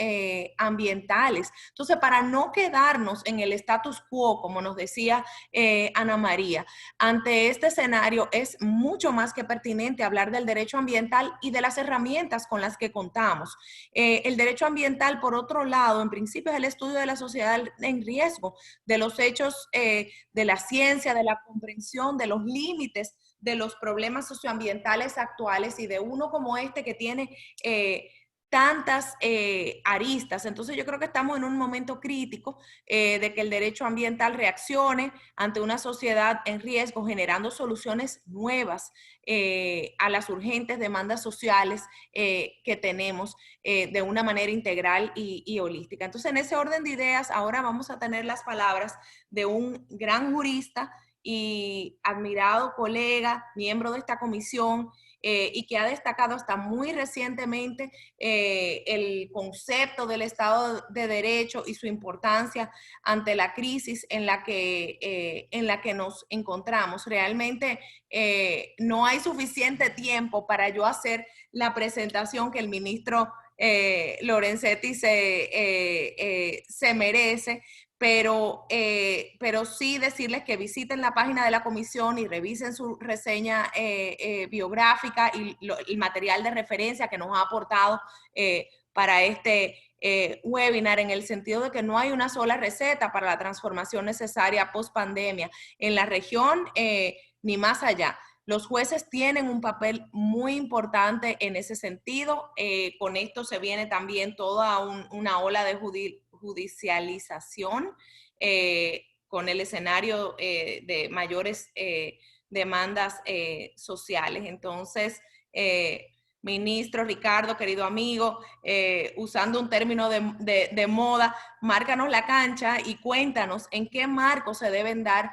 ambientales. Entonces, para no quedarnos en el status quo, como nos decía Ana María, ante este escenario es mucho más que pertinente hablar del derecho ambiental y de las herramientas con las que contamos. El derecho ambiental, por otro lado, en principio es el estudio de la sociedad en riesgo, de los hechos de la ciencia, de la comprensión, de los límites, de los problemas socioambientales actuales y de uno como este que tiene tantas aristas. Entonces yo creo que estamos en un momento crítico de que el derecho ambiental reaccione ante una sociedad en riesgo, generando soluciones nuevas a las urgentes demandas sociales que tenemos de una manera integral y holística. Entonces, en ese orden de ideas, ahora vamos a tener las palabras de un gran jurista y admirado colega, miembro de esta comisión, y que ha destacado hasta muy recientemente el concepto del Estado de Derecho y su importancia ante la crisis en la que nos encontramos. Realmente no hay suficiente tiempo para yo hacer la presentación que el ministro Lorenzetti se merece, pero sí decirles que visiten la página de la comisión y revisen su reseña biográfica y el material de referencia que nos ha aportado para este webinar, en el sentido de que no hay una sola receta para la transformación necesaria post pandemia en la región ni más allá. Los jueces tienen un papel muy importante en ese sentido. Con esto se viene también toda una ola de judicialización con el escenario de mayores demandas sociales. Entonces, ministro Ricardo, querido amigo, usando un término de moda, márcanos la cancha y cuéntanos en qué marco se deben dar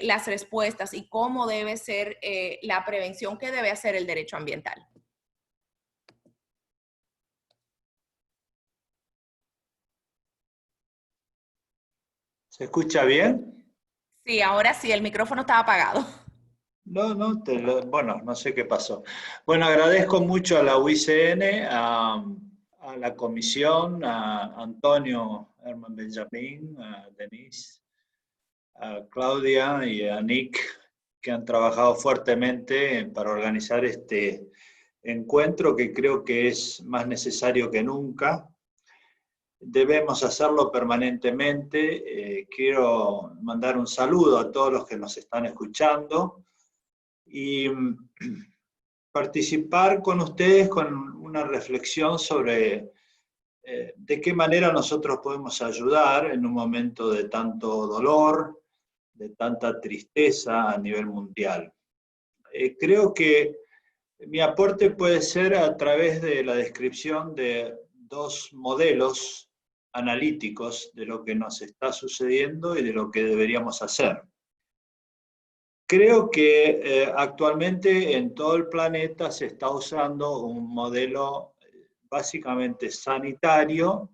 las respuestas y cómo debe ser la prevención que debe hacer el derecho ambiental.
¿Se escucha bien?
Sí, ahora sí, el micrófono estaba apagado.
No, bueno, no sé qué pasó. Bueno, agradezco mucho a la UICN, a la comisión, a Antonio Herman Benjamín, a Denise, a Claudia y a Nick, que han trabajado fuertemente para organizar este encuentro que creo que es más necesario que nunca. Debemos hacerlo permanentemente. Quiero mandar un saludo a todos los que nos están escuchando y participar con ustedes con una reflexión sobre de qué manera nosotros podemos ayudar en un momento de tanto dolor, de tanta tristeza a nivel mundial. Creo que mi aporte puede ser a través de la descripción de dos modelos analíticos de lo que nos está sucediendo y de lo que deberíamos hacer. Creo que actualmente en todo el planeta se está usando un modelo básicamente sanitario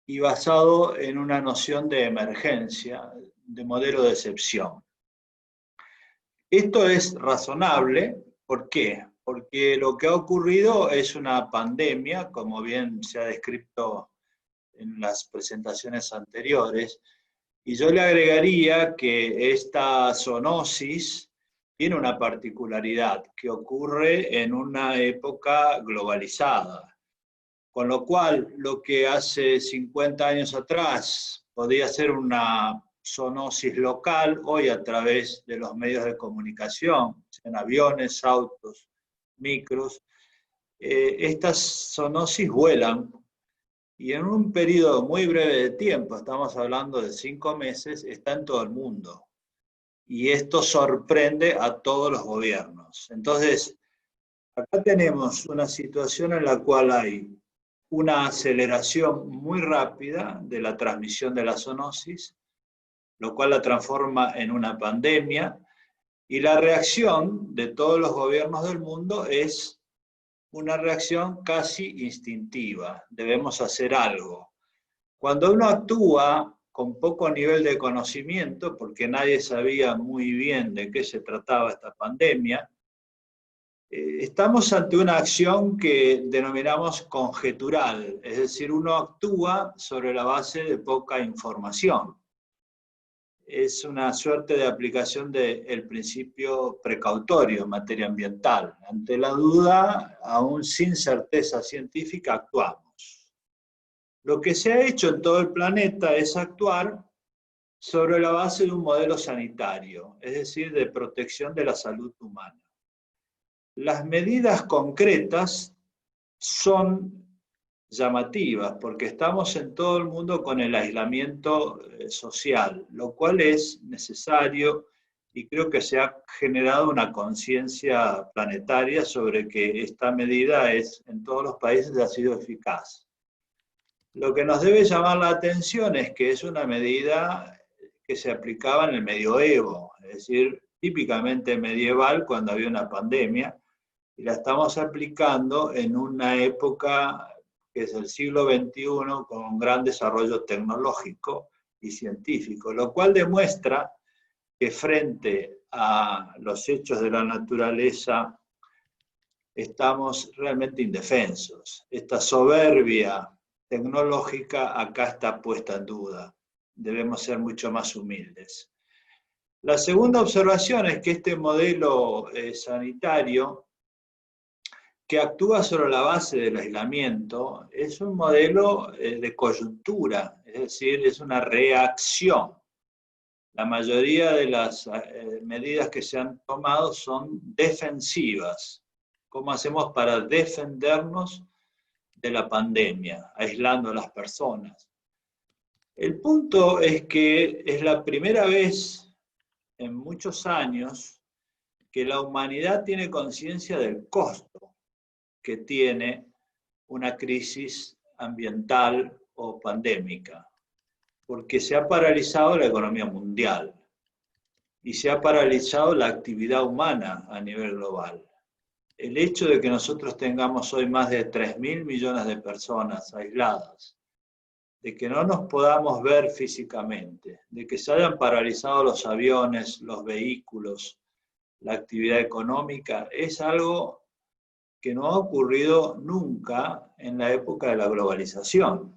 y basado en una noción de emergencia, de modelo de excepción. Esto es razonable, ¿por qué? Porque lo que ha ocurrido es una pandemia, como bien se ha descrito en las presentaciones anteriores, y yo le agregaría que esta zoonosis tiene una particularidad que ocurre en una época globalizada, con lo cual lo que hace 50 años atrás podía ser una zoonosis local, hoy a través de los medios de comunicación, en aviones, autos, micros, estas zoonosis vuelan y en un periodo muy breve de tiempo, estamos hablando de 5 meses, está en todo el mundo. Y esto sorprende a todos los gobiernos. Entonces, acá tenemos una situación en la cual hay una aceleración muy rápida de la transmisión de la zoonosis, lo cual la transforma en una pandemia, y la reacción de todos los gobiernos del mundo es una reacción casi instintiva. Debemos hacer algo. Cuando uno actúa con poco nivel de conocimiento, porque nadie sabía muy bien de qué se trataba esta pandemia, estamos ante una acción que denominamos conjetural, es decir, uno actúa sobre la base de poca información. Es una suerte de aplicación del principio precautorio en materia ambiental. Ante la duda, aún sin certeza científica, actuamos. Lo que se ha hecho en todo el planeta es actuar sobre la base de un modelo sanitario, es decir, de protección de la salud humana. Las medidas concretas son llamativas, porque estamos en todo el mundo con el aislamiento social, lo cual es necesario y creo que se ha generado una conciencia planetaria sobre que esta medida en todos los países ha sido eficaz. Lo que nos debe llamar la atención es que es una medida que se aplicaba en el medioevo, es decir, típicamente medieval cuando había una pandemia, y la estamos aplicando en una época que es el siglo XXI, con un gran desarrollo tecnológico y científico, lo cual demuestra que frente a los hechos de la naturaleza estamos realmente indefensos. Esta soberbia tecnológica acá está puesta en duda. Debemos ser mucho más humildes. La segunda observación es que este modelo sanitario que actúa sobre la base del aislamiento, es un modelo de coyuntura, es decir, es una reacción. La mayoría de las medidas que se han tomado son defensivas. ¿Cómo hacemos para defendernos de la pandemia, aislando a las personas? El punto es que es la primera vez en muchos años que la humanidad tiene conciencia del costo que tiene una crisis ambiental o pandémica, porque se ha paralizado la economía mundial y se ha paralizado la actividad humana a nivel global. El hecho de que nosotros tengamos hoy más de 3.000 millones de personas aisladas, de que no nos podamos ver físicamente, de que se hayan paralizado los aviones, los vehículos, la actividad económica, es algo que no ha ocurrido nunca en la época de la globalización.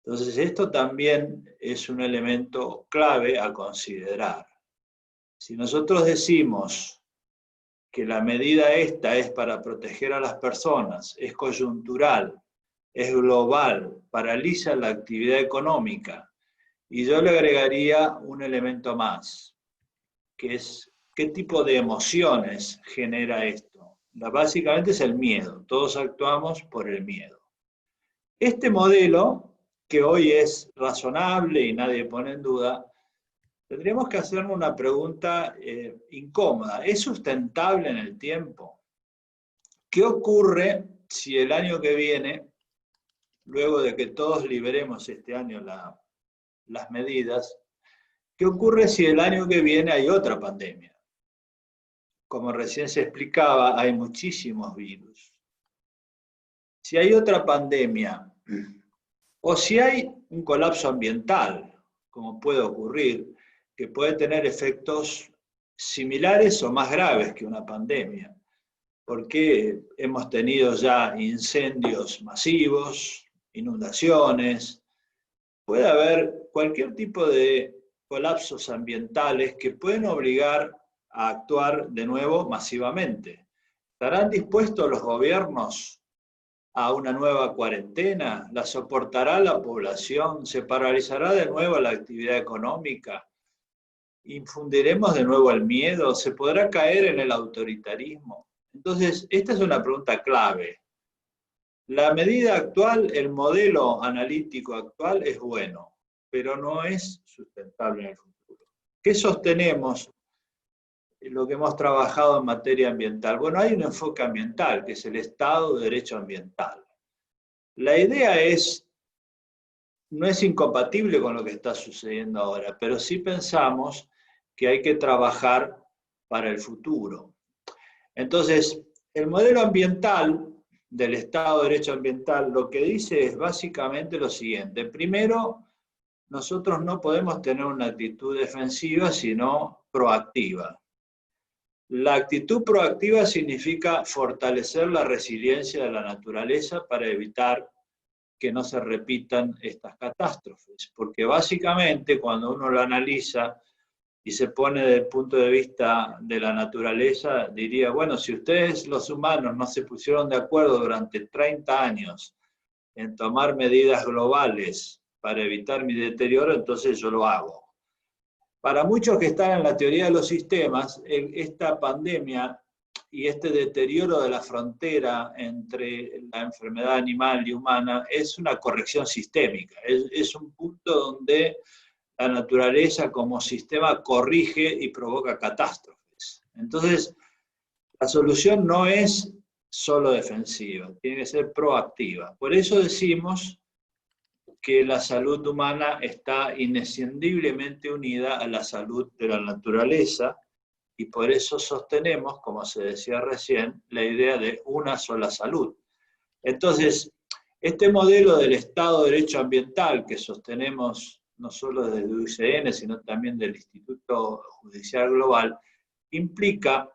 Entonces esto también es un elemento clave a considerar. Si nosotros decimos que la medida esta es para proteger a las personas, es coyuntural, es global, paraliza la actividad económica, y yo le agregaría un elemento más, que es qué tipo de emociones genera esto. Básicamente es el miedo. Todos actuamos por el miedo. Este modelo, que hoy es razonable y nadie pone en duda, tendríamos que hacernos una pregunta incómoda. ¿Es sustentable en el tiempo? ¿Qué ocurre si el año que viene, luego de que todos liberemos este año las medidas, qué ocurre si el año que viene hay otra pandemia? Como recién se explicaba, hay muchísimos virus. Si hay otra pandemia, o si hay un colapso ambiental, como puede ocurrir, que puede tener efectos similares o más graves que una pandemia, porque hemos tenido ya incendios masivos, inundaciones, puede haber cualquier tipo de colapsos ambientales que pueden obligar a actuar de nuevo masivamente. ¿Estarán dispuestos los gobiernos a una nueva cuarentena? ¿La soportará la población? ¿Se paralizará de nuevo la actividad económica? ¿Infundiremos de nuevo el miedo? ¿Se podrá caer en el autoritarismo? Entonces, esta es una pregunta clave. La medida actual, el modelo analítico actual es bueno, pero no es sustentable en el futuro. ¿Qué sostenemos? Lo que hemos trabajado en materia ambiental. Bueno, hay un enfoque ambiental, que es el Estado de Derecho Ambiental. La idea no es incompatible con lo que está sucediendo ahora, pero sí pensamos que hay que trabajar para el futuro. Entonces, el modelo ambiental del Estado de Derecho Ambiental lo que dice es básicamente lo siguiente. Primero, nosotros no podemos tener una actitud defensiva, sino proactiva. La actitud proactiva significa fortalecer la resiliencia de la naturaleza para evitar que no se repitan estas catástrofes, porque básicamente cuando uno lo analiza y se pone desde el punto de vista de la naturaleza, diría, bueno, si ustedes los humanos no se pusieron de acuerdo durante 30 años en tomar medidas globales para evitar mi deterioro, entonces yo lo hago. Para muchos que están en la teoría de los sistemas, esta pandemia y este deterioro de la frontera entre la enfermedad animal y humana es una corrección sistémica, es un punto donde la naturaleza como sistema corrige y provoca catástrofes. Entonces, la solución no es solo defensiva, tiene que ser proactiva. Por eso decimos que la salud humana está inescindiblemente unida a la salud de la naturaleza, y por eso sostenemos, como se decía recién, la idea de una sola salud. Entonces, este modelo del Estado de Derecho Ambiental que sostenemos no solo desde el UICN, sino también del Instituto Judicial Global, implica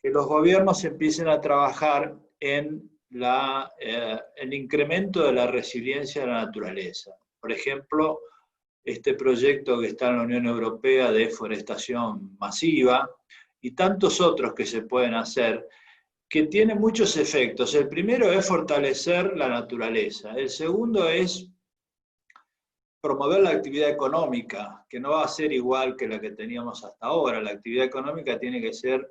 que los gobiernos empiecen a trabajar en el incremento de la resiliencia de la naturaleza. Por ejemplo, este proyecto que está en la Unión Europea de forestación masiva y tantos otros que se pueden hacer, que tienen muchos efectos. El primero es fortalecer la naturaleza. El segundo es promover la actividad económica, que no va a ser igual que la que teníamos hasta ahora. La actividad económica tiene que ser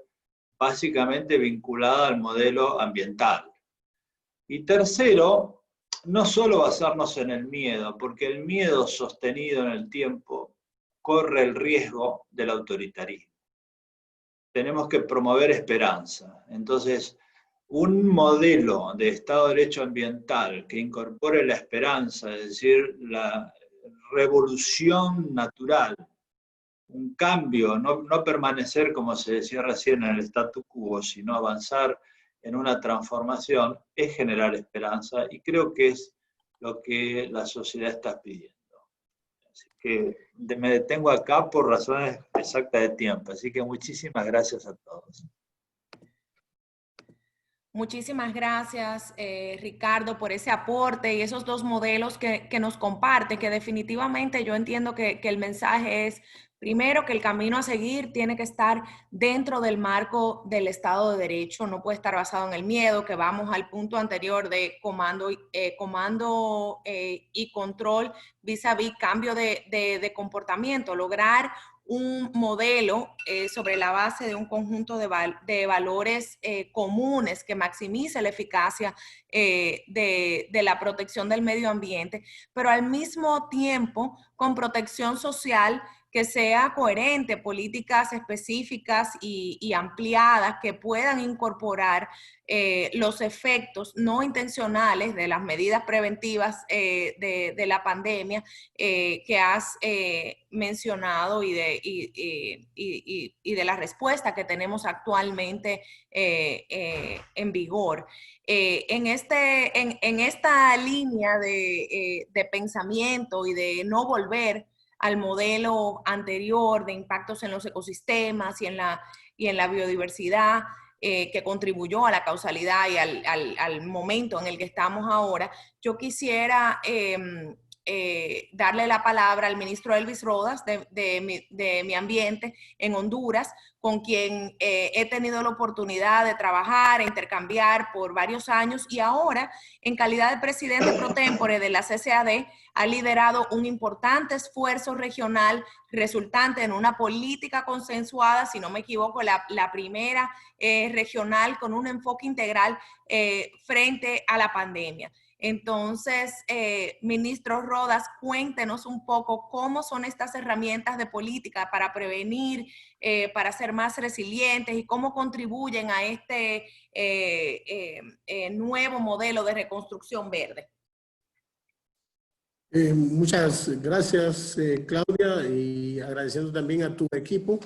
básicamente vinculada al modelo ambiental. Y tercero, no solo basarnos en el miedo, porque el miedo sostenido en el tiempo corre el riesgo del autoritarismo. Tenemos que promover esperanza. Entonces, un modelo de Estado de Derecho Ambiental que incorpore la esperanza, es decir, la revolución natural, un cambio, no permanecer, como se decía recién, en el statu quo, sino avanzar en una transformación, es generar esperanza, y creo que es lo que la sociedad está pidiendo. Así que me detengo acá por razones exactas de tiempo, así que muchísimas gracias a todos.
Muchísimas gracias, Ricardo, por ese aporte y esos dos modelos que nos comparte, que definitivamente yo entiendo que el mensaje es Primero, que el camino a seguir tiene que estar dentro del marco del Estado de Derecho, no puede estar basado en el miedo, que vamos al punto anterior de comando y control vis a vis cambio de comportamiento, lograr un modelo sobre la base de un conjunto de valores comunes que maximice la eficacia de la protección del medio ambiente, pero al mismo tiempo con protección social que sea coherente, políticas específicas y ampliadas que puedan incorporar los efectos no intencionales de las medidas preventivas de la pandemia que has mencionado y de la respuesta que tenemos actualmente en vigor. En esta línea de pensamiento y de no volver al modelo anterior de impactos en los ecosistemas y en la biodiversidad que contribuyó a la causalidad y al momento en el que estamos ahora, yo quisiera darle la palabra al ministro Elvis Rodas de Mi Ambiente en Honduras, con quien he tenido la oportunidad de trabajar e intercambiar por varios años y ahora, en calidad de presidente pro tempore de la CCAD, ha liderado un importante esfuerzo regional resultante en una política consensuada, si no me equivoco, la primera regional con un enfoque integral frente a la pandemia. Entonces, ministro Rodas, cuéntenos un poco cómo son estas herramientas de política para prevenir, para ser más resilientes y cómo contribuyen a este nuevo modelo de reconstrucción verde.
Muchas gracias, Claudia, y agradeciendo también a tu equipo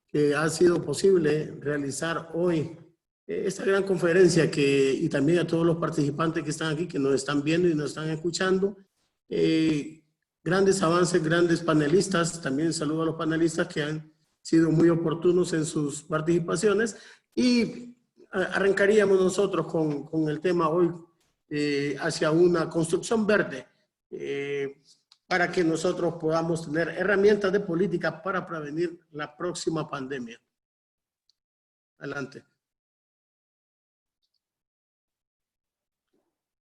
que ha sido posible realizar hoy esta gran conferencia y también a todos los participantes que están aquí, que nos están viendo y nos están escuchando. Grandes avances, grandes panelistas. También saludo a los panelistas que han sido muy oportunos en sus participaciones. Y arrancaríamos nosotros con el tema hoy hacia una construcción verde. Para que nosotros podamos tener herramientas de política para prevenir la próxima pandemia. Adelante.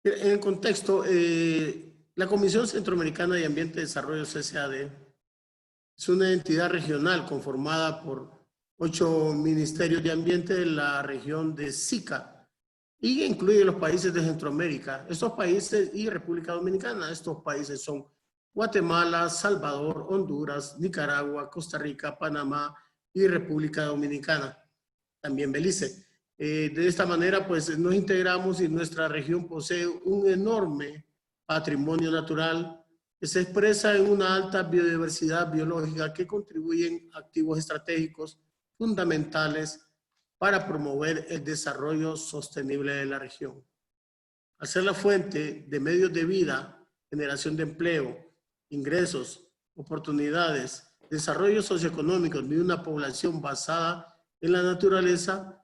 En el contexto, la Comisión Centroamericana de Ambiente y Desarrollo, CCAD, es una entidad regional conformada por 8 ministerios de ambiente de la región de SICA, y incluye los países de Centroamérica, estos países y República Dominicana. Estos países son Guatemala, Salvador, Honduras, Nicaragua, Costa Rica, Panamá y República Dominicana, también Belice. De esta manera, pues nos integramos y nuestra región posee un enorme patrimonio natural que se expresa en una alta biodiversidad biológica que contribuyen a activos estratégicos fundamentales para promover el desarrollo sostenible de la región. Al ser la fuente de medios de vida, generación de empleo, ingresos, oportunidades, desarrollo socioeconómico de una población basada en la naturaleza,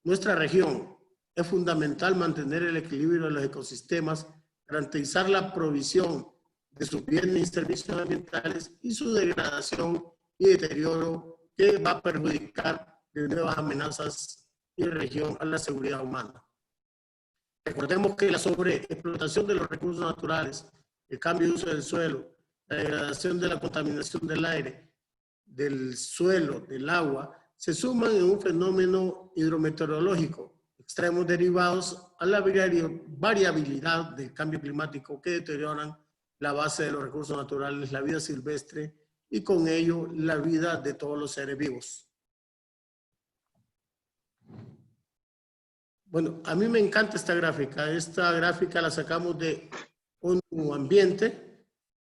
nuestra región es fundamental mantener el equilibrio de los ecosistemas, garantizar la provisión de sus bienes y servicios ambientales y su degradación y deterioro que va a perjudicar de nuevas amenazas y región a la seguridad humana. Recordemos que la sobreexplotación de los recursos naturales, el cambio de uso del suelo, la degradación de la contaminación del aire, del suelo, del agua, se suman en un fenómeno hidrometeorológico, extremos derivados a la variabilidad del cambio climático que deterioran la base de los recursos naturales, la vida silvestre y con ello la vida de todos los seres vivos. Bueno, a mí me encanta esta gráfica. Esta gráfica la sacamos de ONU Ambiente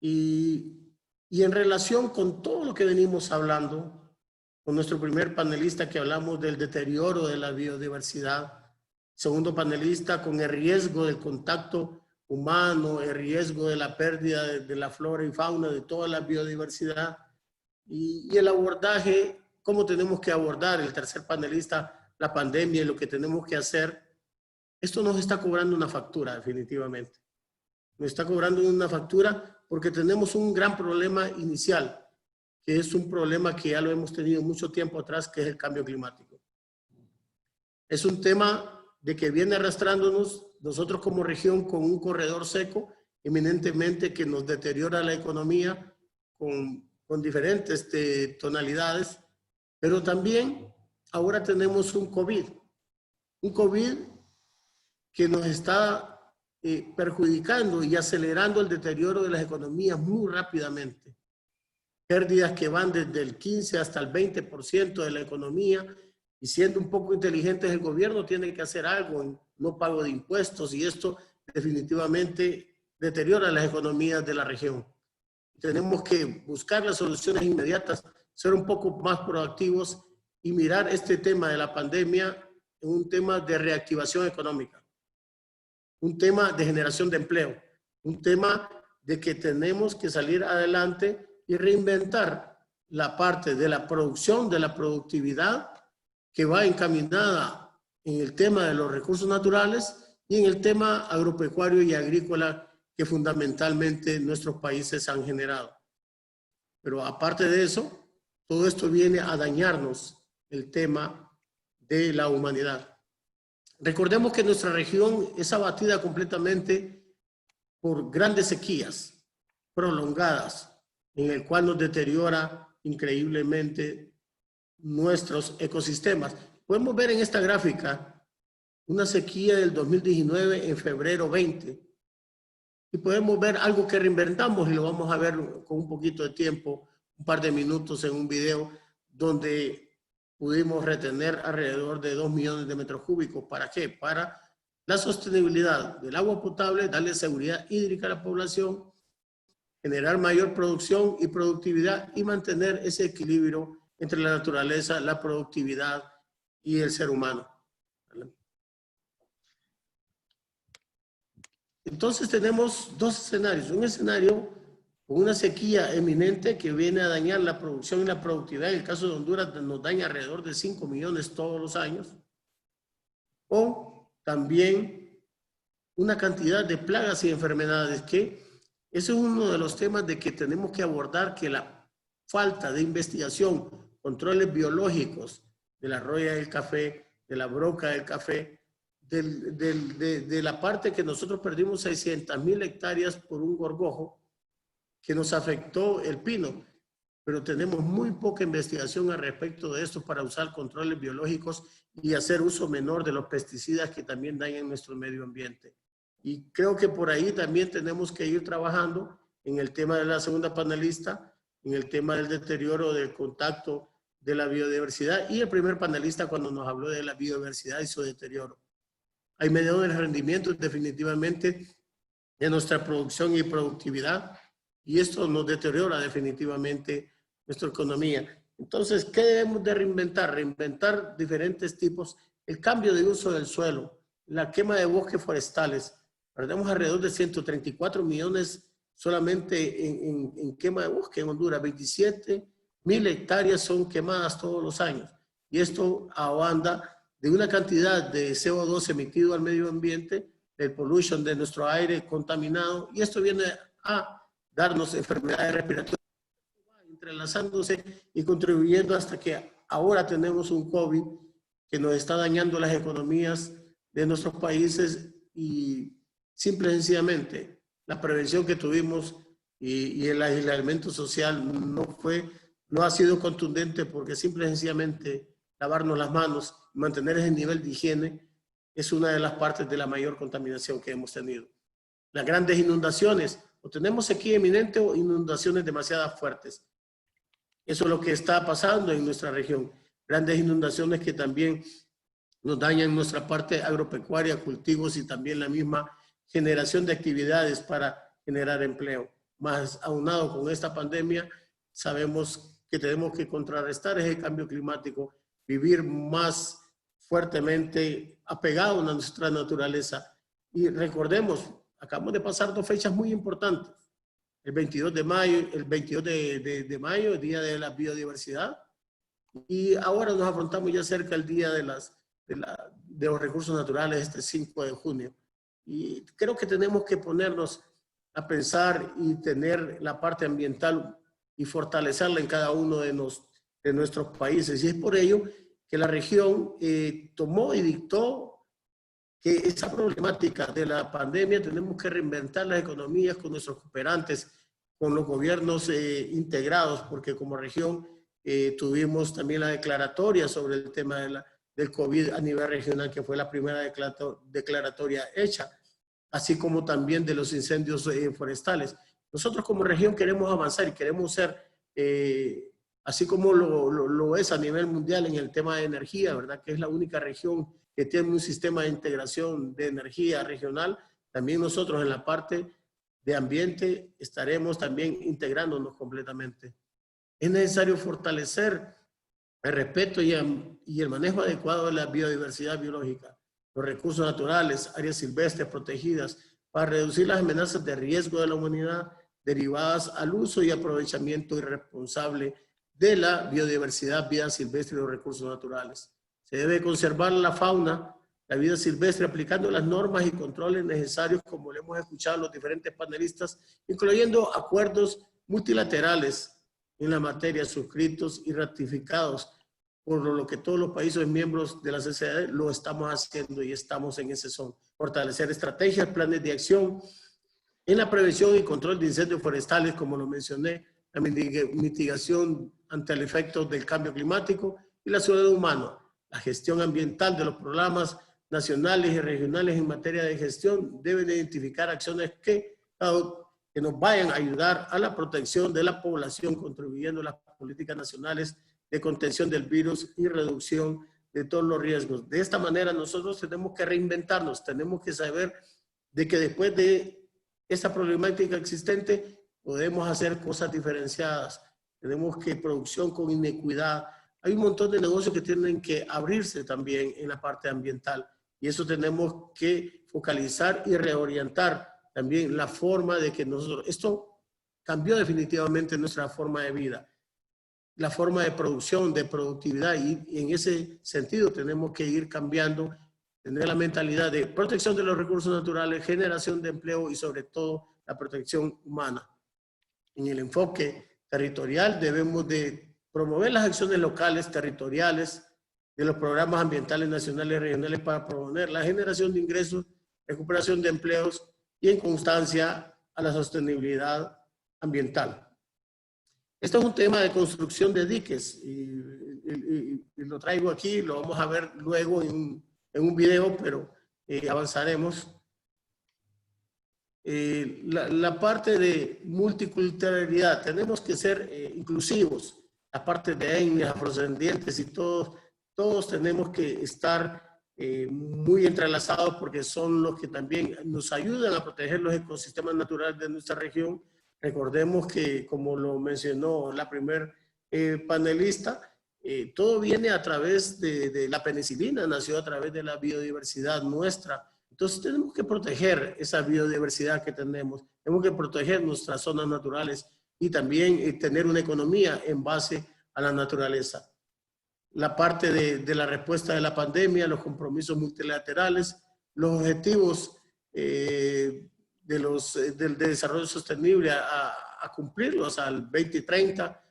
y en relación con todo lo que venimos hablando, con nuestro primer panelista que hablamos del deterioro de la biodiversidad, segundo panelista con el riesgo del contacto humano, el riesgo de la pérdida de la flora y fauna, de toda la biodiversidad y el abordaje, cómo tenemos que abordar, el tercer panelista, la pandemia y lo que tenemos que hacer. Esto nos está cobrando una factura definitivamente. Nos está cobrando una factura porque tenemos un gran problema inicial, que es un problema que ya lo hemos tenido mucho tiempo atrás, que es el cambio climático. Es un tema de que viene arrastrándonos nosotros como región con un corredor seco, eminentemente que nos deteriora la economía con diferentes tonalidades, pero también ahora tenemos un COVID que nos está perjudicando y acelerando el deterioro de las economías muy rápidamente. Pérdidas que van desde el 15 hasta el 20% de la economía, y siendo un poco inteligentes el gobierno tiene que hacer algo en no pago de impuestos, y esto definitivamente deteriora las economías de la región. Tenemos que buscar las soluciones inmediatas, ser un poco más proactivos y mirar este tema de la pandemia en un tema de reactivación económica, un tema de generación de empleo, un tema de que tenemos que salir adelante y reinventar la parte de la producción, de la productividad, que va encaminada en el tema de los recursos naturales y en el tema agropecuario y agrícola que fundamentalmente nuestros países han generado. Pero aparte de eso, todo esto viene a dañarnos el tema de la humanidad. Recordemos que nuestra región es abatida completamente por grandes sequías prolongadas, en el cual nos deteriora increíblemente nuestros ecosistemas. Podemos ver en esta gráfica una sequía del 2019 en febrero 20 y podemos ver algo que reinventamos y lo vamos a ver con un poquito de tiempo, un par de minutos en un video donde pudimos retener alrededor de 2 millones de metros cúbicos. ¿Para qué? Para la sostenibilidad del agua potable, darle seguridad hídrica a la población, generar mayor producción y productividad y mantener ese equilibrio entre la naturaleza, la productividad y el ser humano. Entonces tenemos dos escenarios. Un escenario con una sequía eminente que viene a dañar la producción y la productividad. En el caso de Honduras nos daña alrededor de 5 millones todos los años. O también una cantidad de plagas y enfermedades que ese es uno de los temas de que tenemos que abordar, que la falta de investigación, controles biológicos de la roya del café, de la broca del café, de la parte que nosotros perdimos 600,000 hectáreas por un gorgojo que nos afectó el pino, pero tenemos muy poca investigación al respecto de esto para usar controles biológicos y hacer uso menor de los pesticidas que también dañan nuestro medio ambiente. Y creo que por ahí también tenemos que ir trabajando en el tema de la segunda panelista, en el tema del deterioro del contacto de la biodiversidad, y el primer panelista cuando nos habló de la biodiversidad y su deterioro. Hay menores rendimientos definitivamente de nuestra producción y productividad, y esto nos deteriora definitivamente nuestra economía. Entonces, ¿qué debemos de reinventar? Reinventar diferentes tipos, el cambio de uso del suelo, la quema de bosques forestales. Perdemos alrededor de 134 millones solamente en quema de bosque en Honduras. 27,000 hectáreas son quemadas todos los años. Y esto abanda de una cantidad de CO2 emitido al medio ambiente, del pollution de nuestro aire contaminado. Y esto viene a darnos enfermedades respiratorias, entrelazándose y contribuyendo hasta que ahora tenemos un COVID que nos está dañando las economías de nuestros países, y simple y sencillamente la prevención que tuvimos y el aislamiento social no ha sido contundente, porque simple y sencillamente lavarnos las manos, mantener ese nivel de higiene es una de las partes de la mayor contaminación que hemos tenido. Las grandes inundaciones, o tenemos sequía eminente o inundaciones demasiado fuertes. Eso es lo que está pasando en nuestra región. Grandes inundaciones que también nos dañan nuestra parte agropecuaria, cultivos y también la misma generación de actividades para generar empleo. Más aunado con esta pandemia, sabemos que tenemos que contrarrestar ese cambio climático, vivir más fuertemente apegado a nuestra naturaleza. Y recordemos, acabamos de pasar 2 fechas muy importantes. El 22 de mayo, el Día de la Biodiversidad, y ahora nos afrontamos ya cerca el Día de los Recursos Naturales, este 5 de junio. Y creo que tenemos que ponernos a pensar y tener la parte ambiental y fortalecerla en cada uno de nuestros países. Y es por ello que la región tomó y dictó que esa problemática de la pandemia tenemos que reinventar las economías con nuestros cooperantes, con los gobiernos integrados, porque como región tuvimos también la declaratoria sobre el tema del COVID a nivel regional, que fue la primera declaratoria hecha, así como también de los incendios forestales. Nosotros como región queremos avanzar y queremos ser, así como lo es a nivel mundial en el tema de energía, ¿verdad? Que es la única región que tiene un sistema de integración de energía regional. También nosotros en la parte de ambiente estaremos también integrándonos completamente. Es necesario fortalecer el respeto y el manejo adecuado de la biodiversidad biológica, los recursos naturales, áreas silvestres protegidas, para reducir las amenazas de riesgo de la humanidad derivadas al uso y aprovechamiento irresponsable de la biodiversidad, vida silvestre y los recursos naturales. Se debe conservar la fauna, la vida silvestre, aplicando las normas y controles necesarios, como le hemos escuchado a los diferentes panelistas, incluyendo acuerdos multilaterales en la materia suscritos y ratificados, por lo que todos los países miembros de la CCAD lo estamos haciendo y estamos en ese son. Fortalecer estrategias, planes de acción en la prevención y control de incendios forestales, como lo mencioné, la mitigación ante el efecto del cambio climático y la seguridad humana, la gestión ambiental de los programas nacionales y regionales en materia de gestión deben identificar acciones que nos vayan a ayudar a la protección de la población, contribuyendo a las políticas nacionales de contención del virus y reducción de todos los riesgos. De esta manera nosotros tenemos que reinventarnos, tenemos que saber de que después de esta problemática existente podemos hacer cosas diferenciadas. Tenemos que producción con inequidad. Hay un montón de negocios que tienen que abrirse también en la parte ambiental y eso tenemos que focalizar y reorientar también la forma de que nosotros, esto cambió definitivamente nuestra forma de vida, la forma de producción, de productividad y en ese sentido tenemos que ir cambiando, tener la mentalidad de protección de los recursos naturales, generación de empleo y sobre todo la protección humana. En el enfoque territorial debemos de promover las acciones locales, territoriales, de los programas ambientales nacionales y regionales para promover la generación de ingresos, recuperación de empleos y en constancia a la sostenibilidad ambiental. Esto es un tema de construcción de diques y lo traigo aquí, lo vamos a ver luego en un video, pero avanzaremos. La parte de multiculturalidad, tenemos que ser inclusivos, la parte de etnias, afrodescendientes y todos tenemos que estar muy entrelazados porque son los que también nos ayudan a proteger los ecosistemas naturales de nuestra región. Recordemos que, como lo mencionó la primer panelista, todo viene a través de la penicilina, nació a través de la biodiversidad nuestra. Entonces tenemos que proteger esa biodiversidad que tenemos que proteger nuestras zonas naturales y también tener una economía en base a la naturaleza. La parte de la respuesta de la pandemia, los compromisos multilaterales, los objetivos del desarrollo sostenible a cumplirlos al 2030,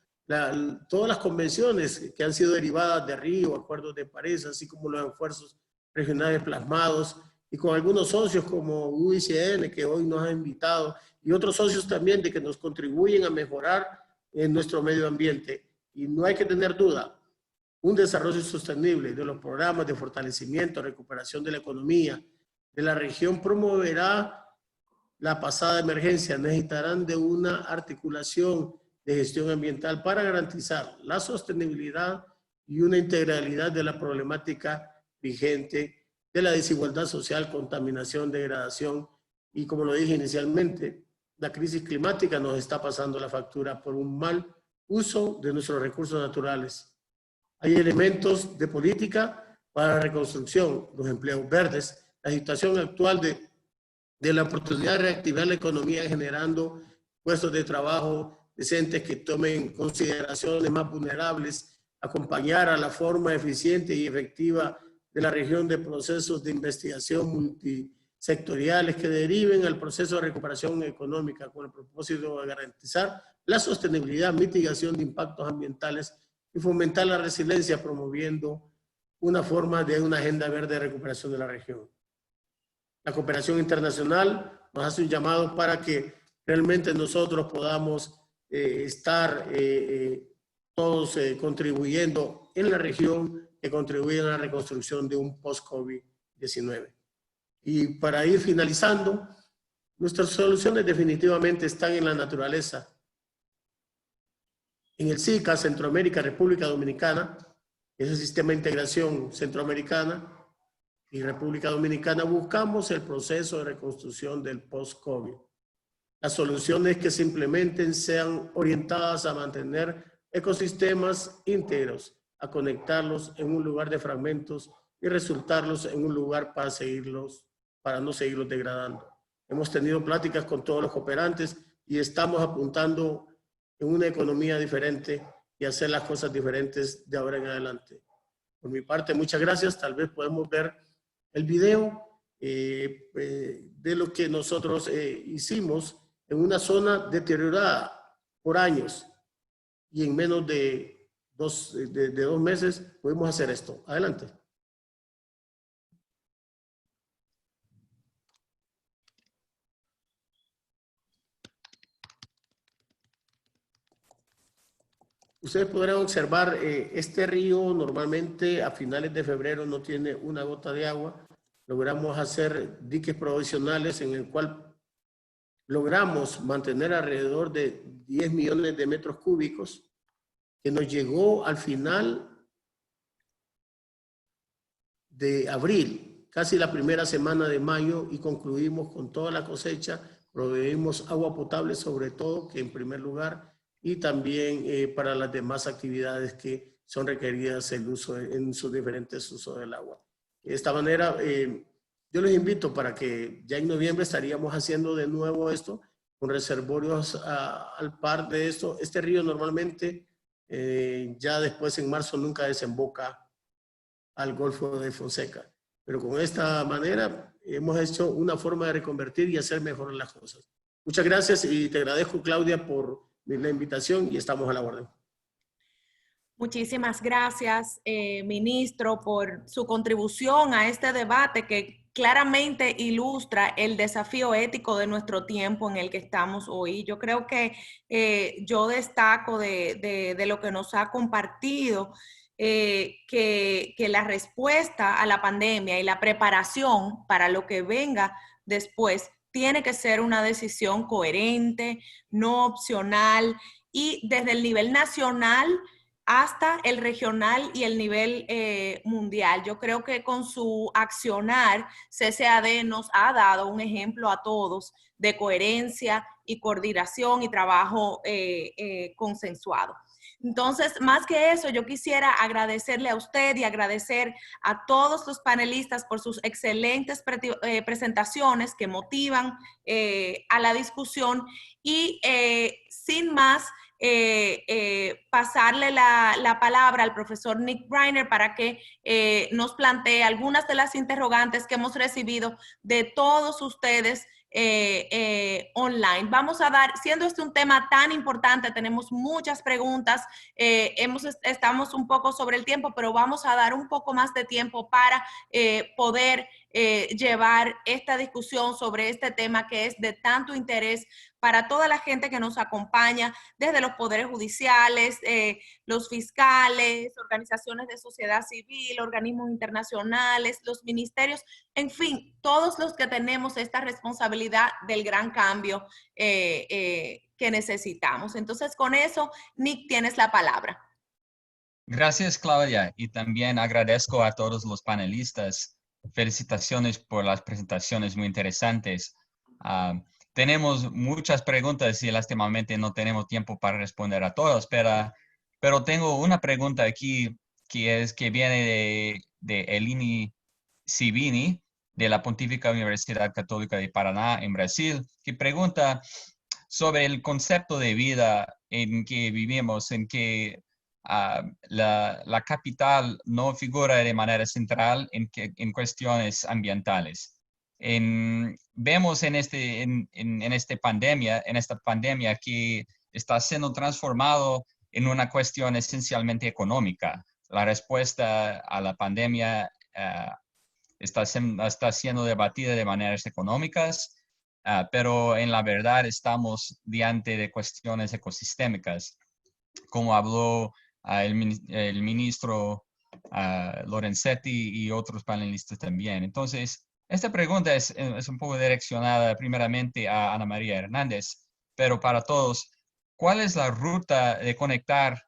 todas las convenciones que han sido derivadas de Río, acuerdos de París, así como los esfuerzos regionales plasmados, y con algunos socios como UICN, que hoy nos ha invitado, y otros socios también de que nos contribuyen a mejorar en nuestro medio ambiente. Y no hay que tener duda, un desarrollo sostenible de los programas de fortalecimiento, recuperación de la economía de la región promoverá la pasada emergencia. Necesitarán de una articulación de gestión ambiental para garantizar la sostenibilidad y una integralidad de la problemática vigente de la desigualdad social, contaminación, degradación y, como lo dije inicialmente, la crisis climática nos está pasando la factura por un mal uso de nuestros recursos naturales. Hay elementos de política para la reconstrucción, los empleos verdes, la situación actual de la oportunidad de reactivar la economía generando puestos de trabajo decentes que tomen consideraciones más vulnerables, acompañar a la forma eficiente y efectiva de la región de procesos de investigación sectoriales que deriven al proceso de recuperación económica con el propósito de garantizar la sostenibilidad, mitigación de impactos ambientales y fomentar la resiliencia promoviendo una forma de una agenda verde de recuperación de la región. La cooperación internacional nos hace un llamado para que realmente nosotros podamos estar todos contribuyendo en la región que contribuyan a la reconstrucción de un post-COVID-19. Y para ir finalizando, nuestras soluciones definitivamente están en la naturaleza. En el SICA, Centroamérica, República Dominicana, ese sistema de integración centroamericana y República Dominicana, buscamos el proceso de reconstrucción del post-COVID. Las soluciones que se implementen sean orientadas a mantener ecosistemas íntegros, a conectarlos en un lugar de fragmentos y resultarlos en un lugar para no seguirlos degradando. Hemos tenido pláticas con todos los cooperantes y estamos apuntando en una economía diferente y hacer las cosas diferentes de ahora en adelante. Por mi parte, muchas gracias. Tal vez podemos ver el video de lo que nosotros hicimos en una zona deteriorada por años y en menos de dos meses pudimos hacer esto. Adelante. Ustedes podrán observar, este río normalmente a finales de febrero no tiene una gota de agua. Logramos hacer diques provisionales en el cual logramos mantener alrededor de 10 millones de metros cúbicos, que nos llegó al final de abril, casi la primera semana de mayo, y concluimos con toda la cosecha. Proveímos agua potable sobre todo, que en primer lugar, y también para las demás actividades que son requeridas el uso en sus diferentes usos del agua. De esta manera, yo les invito para que ya en noviembre estaríamos haciendo de nuevo esto, con reservorios al par de esto. Este río normalmente, ya después en marzo nunca desemboca al Golfo de Fonseca. Pero con esta manera hemos hecho una forma de reconvertir y hacer mejor las cosas. Muchas gracias y te agradezco, Claudia, por la invitación y estamos a la orden.
Muchísimas gracias, ministro, por su contribución a este debate que claramente ilustra el desafío ético de nuestro tiempo en el que estamos hoy. Yo creo que yo destaco de lo que nos ha compartido que la respuesta a la pandemia y la preparación para lo que venga después tiene que ser una decisión coherente, no opcional, y desde el nivel nacional hasta el regional y el nivel mundial. Yo creo que con su accionar, CCAD nos ha dado un ejemplo a todos de coherencia y coordinación y trabajo consensuado. Entonces, más que eso, yo quisiera agradecerle a usted y agradecer a todos los panelistas por sus excelentes presentaciones que motivan a la discusión y sin más, pasarle la palabra al profesor Nick Greiner para que nos plantee algunas de las interrogantes que hemos recibido de todos ustedes online. Vamos a dar, siendo este un tema tan importante, tenemos muchas preguntas, estamos un poco sobre el tiempo, pero vamos a dar un poco más de tiempo para poder llevar esta discusión sobre este tema que es de tanto interés para toda la gente que nos acompaña, desde los poderes judiciales, los fiscales, organizaciones de sociedad civil, organismos internacionales, los ministerios, en fin, todos los que tenemos esta responsabilidad del gran cambio que necesitamos. Entonces, con eso, Nick, tienes la palabra.
Gracias, Claudia, y también agradezco a todos los panelistas. Felicitaciones por las presentaciones muy interesantes. Tenemos muchas preguntas y lastimosamente no tenemos tiempo para responder a todas, pero tengo una pregunta aquí que viene de Elini Sivini, de la Pontificia Universidad Católica de Paraná, en Brasil, que pregunta sobre el concepto de vida en que vivimos, en que la capital no figura de manera central en cuestiones ambientales. vemos en esta pandemia que está siendo transformado en una cuestión esencialmente económica. La respuesta a la pandemia está siendo debatida de maneras económicas, pero en la verdad estamos diante de cuestiones ecosistémicas, como habló el ministro Lorenzetti y otros panelistas también. Entonces, esta pregunta es un poco direccionada primeramente a Ana María Hernández, pero para todos, ¿cuál es la ruta de conectar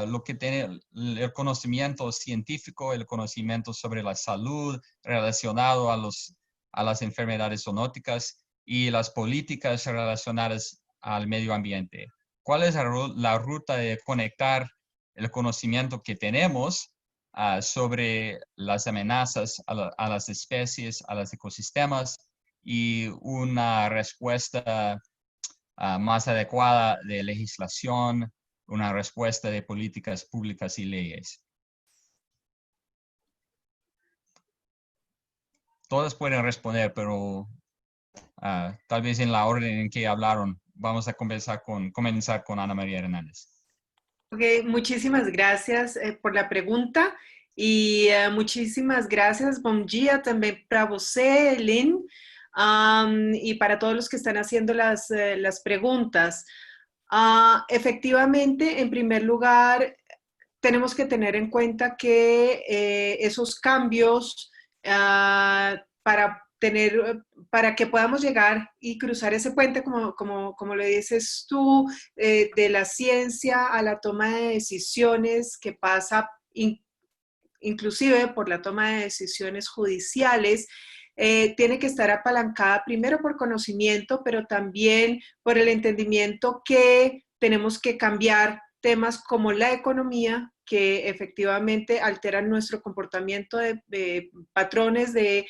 lo que tiene el conocimiento científico, el conocimiento sobre la salud relacionado a las enfermedades zoonóticas y las políticas relacionadas al medio ambiente? ¿Cuál es la ruta de conectar el conocimiento que tenemos sobre las amenazas a las especies, a los ecosistemas y una respuesta más adecuada de legislación, una respuesta de políticas públicas y leyes? Todas pueden responder, pero tal vez en la orden en que hablaron. Vamos a comenzar con Ana María Hernández.
Okay, muchísimas gracias por la pregunta y muchísimas gracias, bom dia, también para você, Lynn, y para todos los que están haciendo las preguntas. Efectivamente, en primer lugar, tenemos que tener en cuenta que esos cambios para que podamos llegar y cruzar ese puente, como lo dices tú, de la ciencia a la toma de decisiones que pasa inclusive por la toma de decisiones judiciales, tiene que estar apalancada primero por conocimiento, pero también por el entendimiento que tenemos que cambiar temas como la economía, que efectivamente alteran nuestro comportamiento de patrones de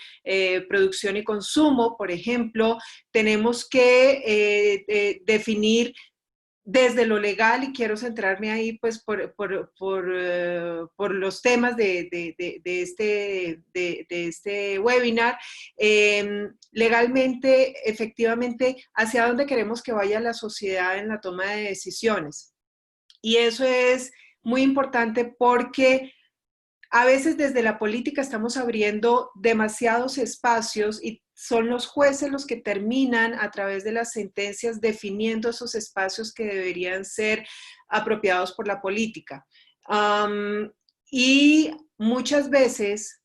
producción y consumo. Por ejemplo, tenemos que definir desde lo legal, y quiero centrarme ahí pues por los temas de este webinar, legalmente, efectivamente, hacia dónde queremos que vaya la sociedad en la toma de decisiones. Y eso es muy importante porque a veces desde la política estamos abriendo demasiados espacios y son los jueces los que terminan a través de las sentencias definiendo esos espacios que deberían ser apropiados por la política. Y muchas veces,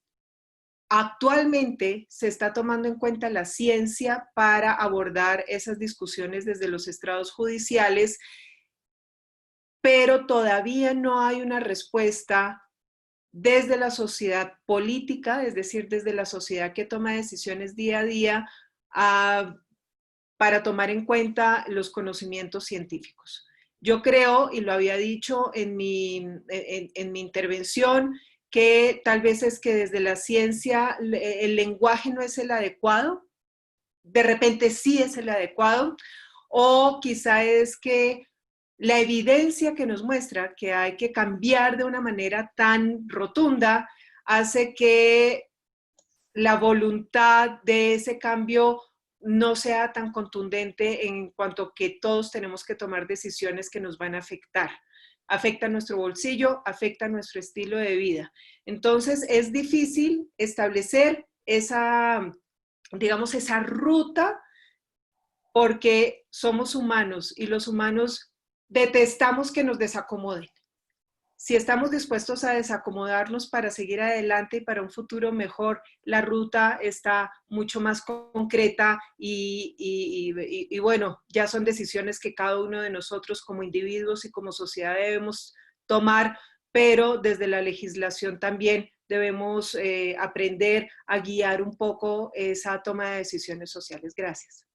actualmente, se está tomando en cuenta la ciencia para abordar esas discusiones desde los estrados judiciales, pero todavía no hay una respuesta desde la sociedad política, es decir, desde la sociedad que toma decisiones día a día, para tomar en cuenta los conocimientos científicos. Yo creo, y lo había dicho en mi intervención, que tal vez es que desde la ciencia el lenguaje no es el adecuado, de repente sí es el adecuado, o quizá es que la evidencia que nos muestra que hay que cambiar de una manera tan rotunda hace que la voluntad de ese cambio no sea tan contundente en cuanto que todos tenemos que tomar decisiones que nos van a afectar. Afecta nuestro bolsillo, afecta nuestro estilo de vida. Entonces es difícil establecer esa, digamos, esa ruta porque somos humanos y los humanos detestamos que nos desacomoden. Si estamos dispuestos a desacomodarnos para seguir adelante y para un futuro mejor, la ruta está mucho más concreta y bueno, ya son decisiones que cada uno de nosotros como individuos y como sociedad debemos tomar, pero desde la legislación también debemos aprender a guiar un poco esa toma de decisiones sociales. Gracias.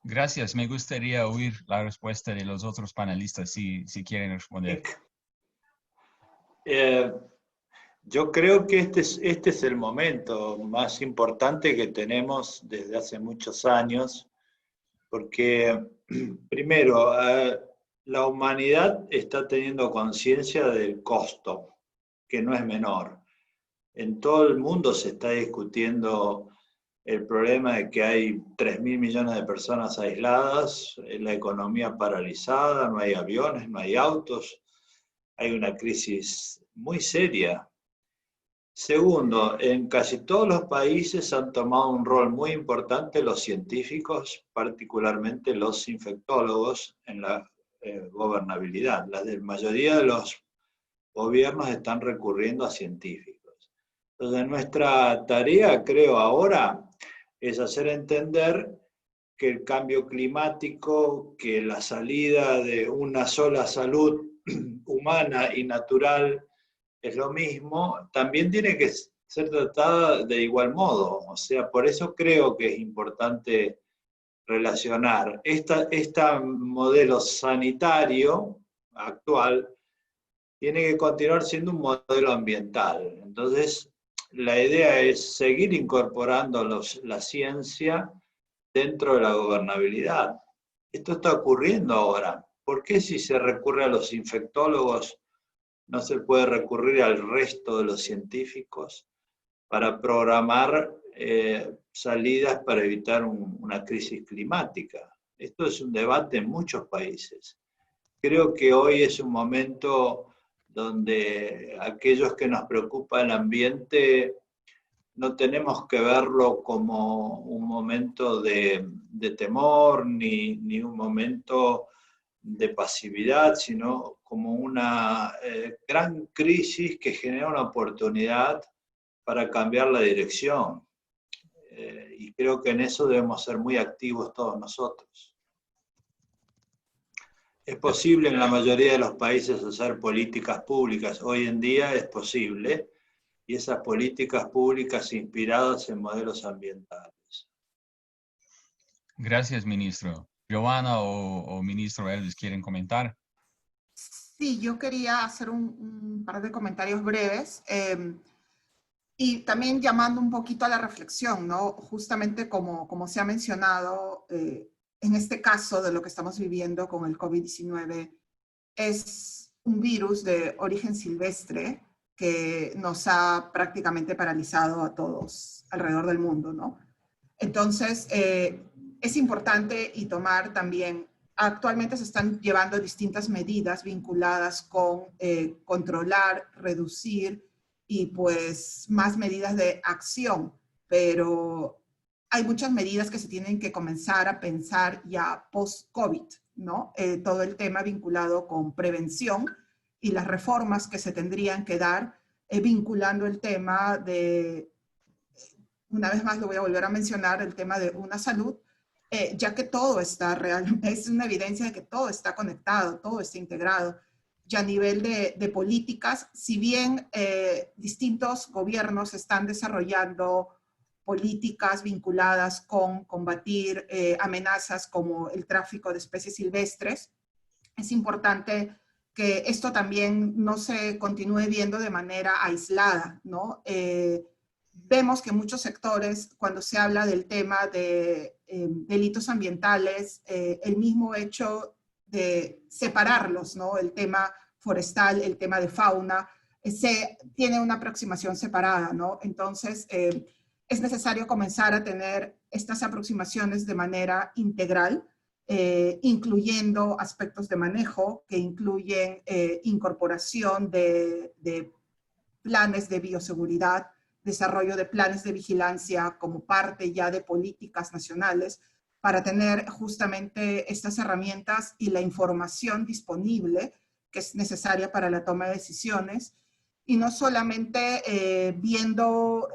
Gracias. Me gustaría oír la respuesta de los otros panelistas si quieren responder.
Yo creo que este es el momento más importante que tenemos desde hace muchos años, porque primero, la humanidad está teniendo conciencia del costo, que no es menor. En todo el mundo se está discutiendo el problema de que hay 3.000 millones de personas aisladas, la economía paralizada, no hay aviones, no hay autos, hay una crisis muy seria. Segundo, en casi todos los países han tomado un rol muy importante los científicos, particularmente los infectólogos, en la gobernabilidad. La mayoría de los gobiernos están recurriendo a científicos. Entonces, nuestra tarea, creo, ahora es hacer entender que el cambio climático, que la salida de una sola salud humana y natural es lo mismo, también tiene que ser tratada de igual modo. O sea, por eso creo que es importante relacionar este modelo sanitario actual tiene que continuar siendo un modelo ambiental. Entonces, la idea es seguir incorporando la ciencia dentro de la gobernabilidad. Esto está ocurriendo ahora. ¿Por qué si se recurre a los infectólogos no se puede recurrir al resto de los científicos para programar salidas para evitar una crisis climática? Esto es un debate en muchos países. Creo que hoy es un momento donde aquellos que nos preocupa el ambiente no tenemos que verlo como un momento de temor ni un momento de pasividad, sino como una gran crisis que genera una oportunidad para cambiar la dirección. Y creo que en eso debemos ser muy activos todos nosotros. Es posible en la mayoría de los países hacer políticas públicas. Hoy en día es posible, y esas políticas públicas inspiradas en modelos ambientales.
Gracias, ministro. Giovanna o ministro Elvis, ¿quieren comentar?
Sí, yo quería hacer un par de comentarios breves y también llamando un poquito a la reflexión, ¿no? Justamente como se ha mencionado, en este caso de lo que estamos viviendo con el COVID-19, es un virus de origen silvestre que nos ha prácticamente paralizado a todos alrededor del mundo, ¿no? Entonces, es importante y tomar también, actualmente se están llevando distintas medidas vinculadas con controlar, reducir y pues más medidas de acción, pero hay muchas medidas que se tienen que comenzar a pensar ya post-COVID, ¿no? Todo el tema vinculado con prevención y las reformas que se tendrían que dar vinculando el tema de, una vez más lo voy a volver a mencionar, el tema de una salud, ya que todo está es una evidencia de que todo está conectado, todo está integrado. Ya a nivel de políticas, si bien distintos gobiernos están desarrollando políticas vinculadas con combatir amenazas como el tráfico de especies silvestres, es importante que esto también no se continúe viendo de manera aislada, ¿no? Vemos que en muchos sectores, cuando se habla del tema de delitos ambientales, el mismo hecho de separarlos, ¿no? El tema forestal, el tema de fauna, se tiene una aproximación separada, ¿no? Entonces, es necesario comenzar a tener estas aproximaciones de manera integral, incluyendo aspectos de manejo que incluyen incorporación de planes de bioseguridad, desarrollo de planes de vigilancia como parte ya de políticas nacionales para tener justamente estas herramientas y la información disponible que es necesaria para la toma de decisiones y no solamente viendo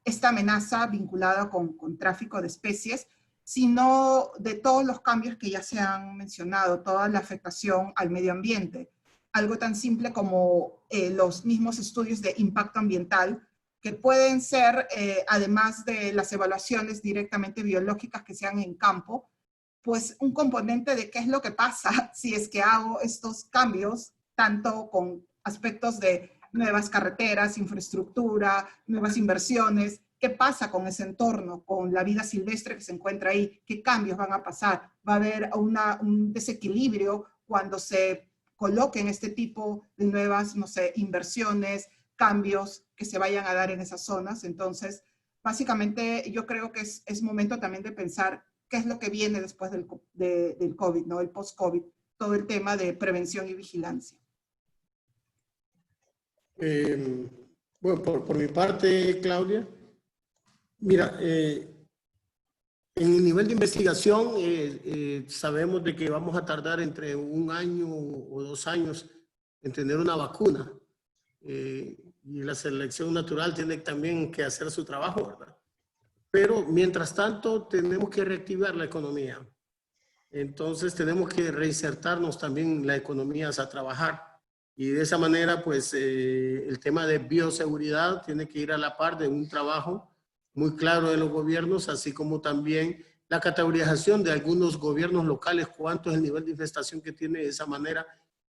esta amenaza vinculada con tráfico de especies, sino de todos los cambios que ya se han mencionado, toda la afectación al medio ambiente. Algo tan simple como los mismos estudios de impacto ambiental, que pueden ser, además de las evaluaciones directamente biológicas que se hagan en campo, pues un componente de qué es lo que pasa si es que hago estos cambios, tanto con aspectos de nuevas carreteras, infraestructura, nuevas inversiones, qué pasa con ese entorno, con la vida silvestre que se encuentra ahí, qué cambios van a pasar, va a haber un desequilibrio cuando se coloquen este tipo de nuevas, no sé, inversiones, cambios que se vayan a dar en esas zonas. Entonces, básicamente yo creo que es momento también de pensar qué es lo que viene después del COVID, ¿no? El post-COVID, todo el tema de prevención y vigilancia.
Bueno, por mi parte, Claudia, mira, en el nivel de investigación sabemos de que vamos a tardar entre 1 año o 2 años en tener una vacuna. Y la selección natural tiene también que hacer su trabajo, ¿verdad? Pero mientras tanto tenemos que reactivar la economía. Entonces tenemos que reinsertarnos también las economías a trabajar. Y de esa manera, pues, el tema de bioseguridad tiene que ir a la par de un trabajo muy claro de los gobiernos, así como también la categorización de algunos gobiernos locales, cuánto es el nivel de infestación que tiene de esa manera,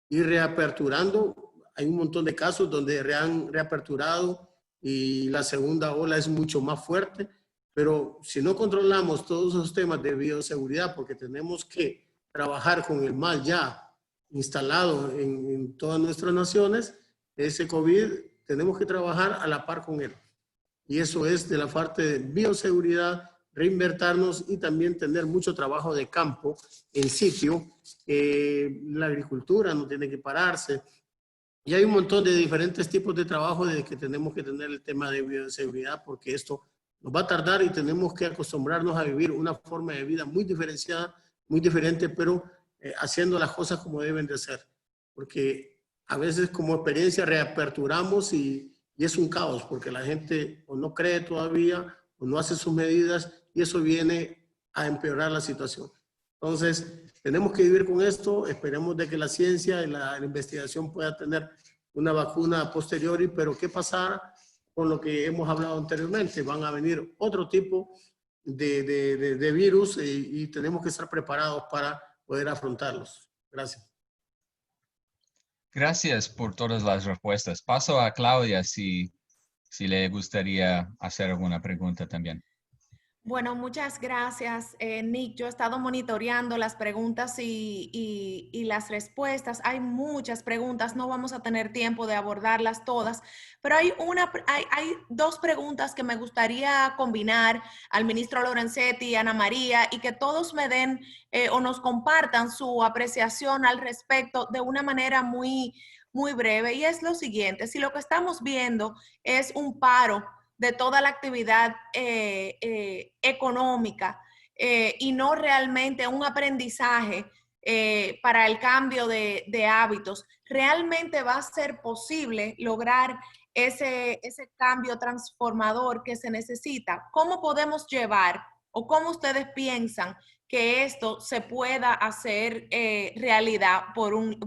y reaperturando. Hay un montón de casos donde han reaperturado y la segunda ola es mucho más fuerte, pero si no controlamos todos esos temas de bioseguridad, porque tenemos que trabajar con el mal ya instalado en todas nuestras naciones, ese COVID tenemos que trabajar a la par con él. Y eso es de la parte de bioseguridad, reinvertirnos y también tener mucho trabajo de campo en sitio. La agricultura no tiene que pararse. Y hay un montón de diferentes tipos de trabajo de que tenemos que tener el tema de bioseguridad, porque esto nos va a tardar y tenemos que acostumbrarnos a vivir una forma de vida muy diferenciada, muy diferente, pero haciendo las cosas como deben de ser. Porque a veces como experiencia reaperturamos y es un caos, porque la gente o no cree todavía o no hace sus medidas y eso viene a empeorar la situación. Entonces, tenemos que vivir con esto, esperemos de que la ciencia y la investigación pueda tener una vacuna a posteriori, pero ¿qué pasará con lo que hemos hablado anteriormente? Van a venir otro tipo de virus y tenemos que estar preparados para poder afrontarlos. Gracias.
Gracias por todas las respuestas. Paso a Claudia si le gustaría hacer alguna pregunta también.
Bueno, muchas gracias, Nick. Yo he estado monitoreando las preguntas y las respuestas. Hay muchas preguntas, no vamos a tener tiempo de abordarlas todas, pero hay 2 preguntas que me gustaría combinar al ministro Lorenzetti y Ana María y que todos me den o nos compartan su apreciación al respecto de una manera muy breve. Y es lo siguiente: si lo que estamos viendo es un paro de toda la actividad económica y no realmente un aprendizaje para el cambio de hábitos, ¿realmente va a ser posible lograr ese cambio transformador que se necesita? ¿Cómo podemos llevar o cómo ustedes piensan que esto se pueda hacer realidad por un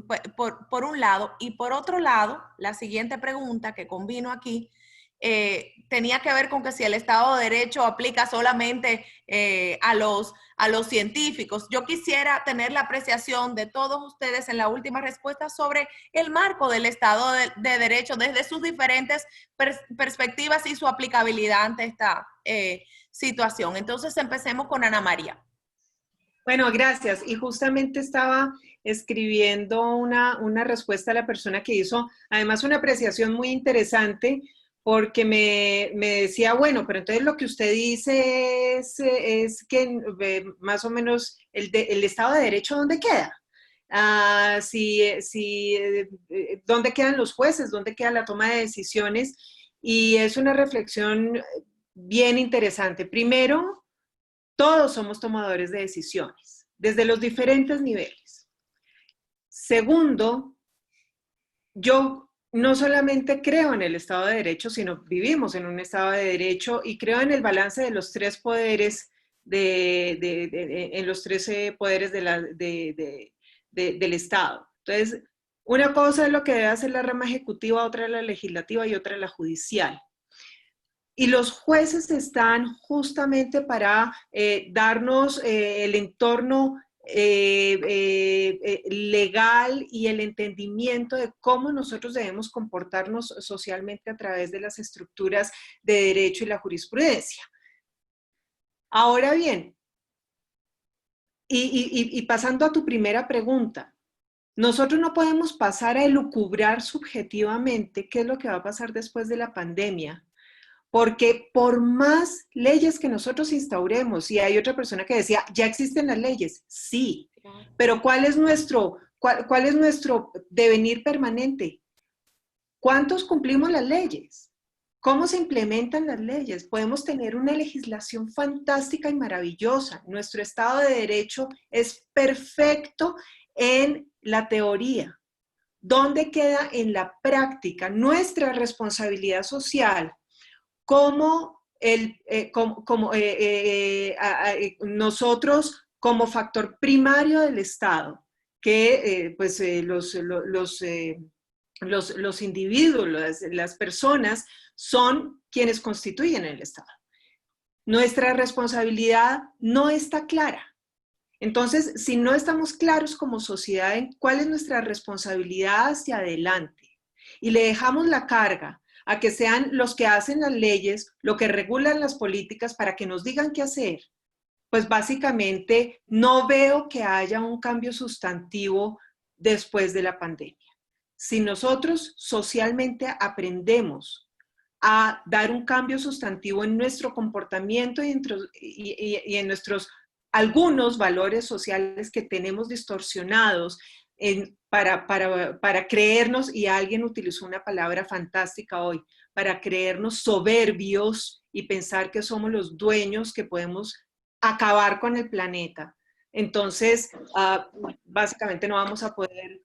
lado? Y por otro lado, la siguiente pregunta que combino aquí, tenía que ver con que si el Estado de Derecho aplica solamente a los científicos. Yo quisiera tener la apreciación de todos ustedes en la última respuesta sobre el marco del Estado de Derecho desde sus diferentes perspectivas y su aplicabilidad ante esta situación. Entonces, empecemos con Ana María.
Bueno, gracias. Y justamente estaba escribiendo una respuesta a la persona que hizo, además, una apreciación muy interesante, porque me decía, bueno, pero entonces lo que usted dice es que más o menos el Estado de Derecho, ¿dónde queda? ¿Dónde quedan los jueces? ¿Dónde queda la toma de decisiones? Y es una reflexión bien interesante. Primero, todos somos tomadores de decisiones, desde los diferentes niveles. Segundo, yo no solamente creo en el Estado de Derecho, sino vivimos en un Estado de Derecho y creo en el balance de los 3 poderes, en los 13 poderes del Estado. Entonces, una cosa es lo que debe hacer la rama ejecutiva, otra es la legislativa y otra es la judicial. Y los jueces están justamente para darnos el entorno legal y el entendimiento de cómo nosotros debemos comportarnos socialmente a través de las estructuras de derecho y la jurisprudencia. Ahora bien, y pasando a tu primera pregunta, nosotros no podemos pasar a elucubrar subjetivamente qué es lo que va a pasar después de la pandemia, Porque por más leyes que nosotros instauremos, y hay otra persona que decía, ya existen las leyes, sí, pero cuál es nuestro devenir permanente? ¿Cuántos cumplimos las leyes? ¿Cómo se implementan las leyes? Podemos tener una legislación fantástica y maravillosa. Nuestro Estado de Derecho es perfecto en la teoría. ¿Dónde queda en la práctica nuestra responsabilidad social como nosotros como factor primario del Estado, que los individuos, las personas son quienes constituyen el Estado? Nuestra responsabilidad no está clara. Entonces, si no estamos claros como sociedad en cuál es nuestra responsabilidad hacia adelante y le dejamos la carga a que sean los que hacen las leyes, lo que regulan las políticas para que nos digan qué hacer, pues básicamente no veo que haya un cambio sustantivo después de la pandemia. Si nosotros socialmente aprendemos a dar un cambio sustantivo en nuestro comportamiento y en nuestros algunos valores sociales que tenemos distorsionados para creernos, y alguien utilizó una palabra fantástica hoy, para creernos soberbios y pensar que somos los dueños, que podemos acabar con el planeta. Entonces, básicamente no vamos a poder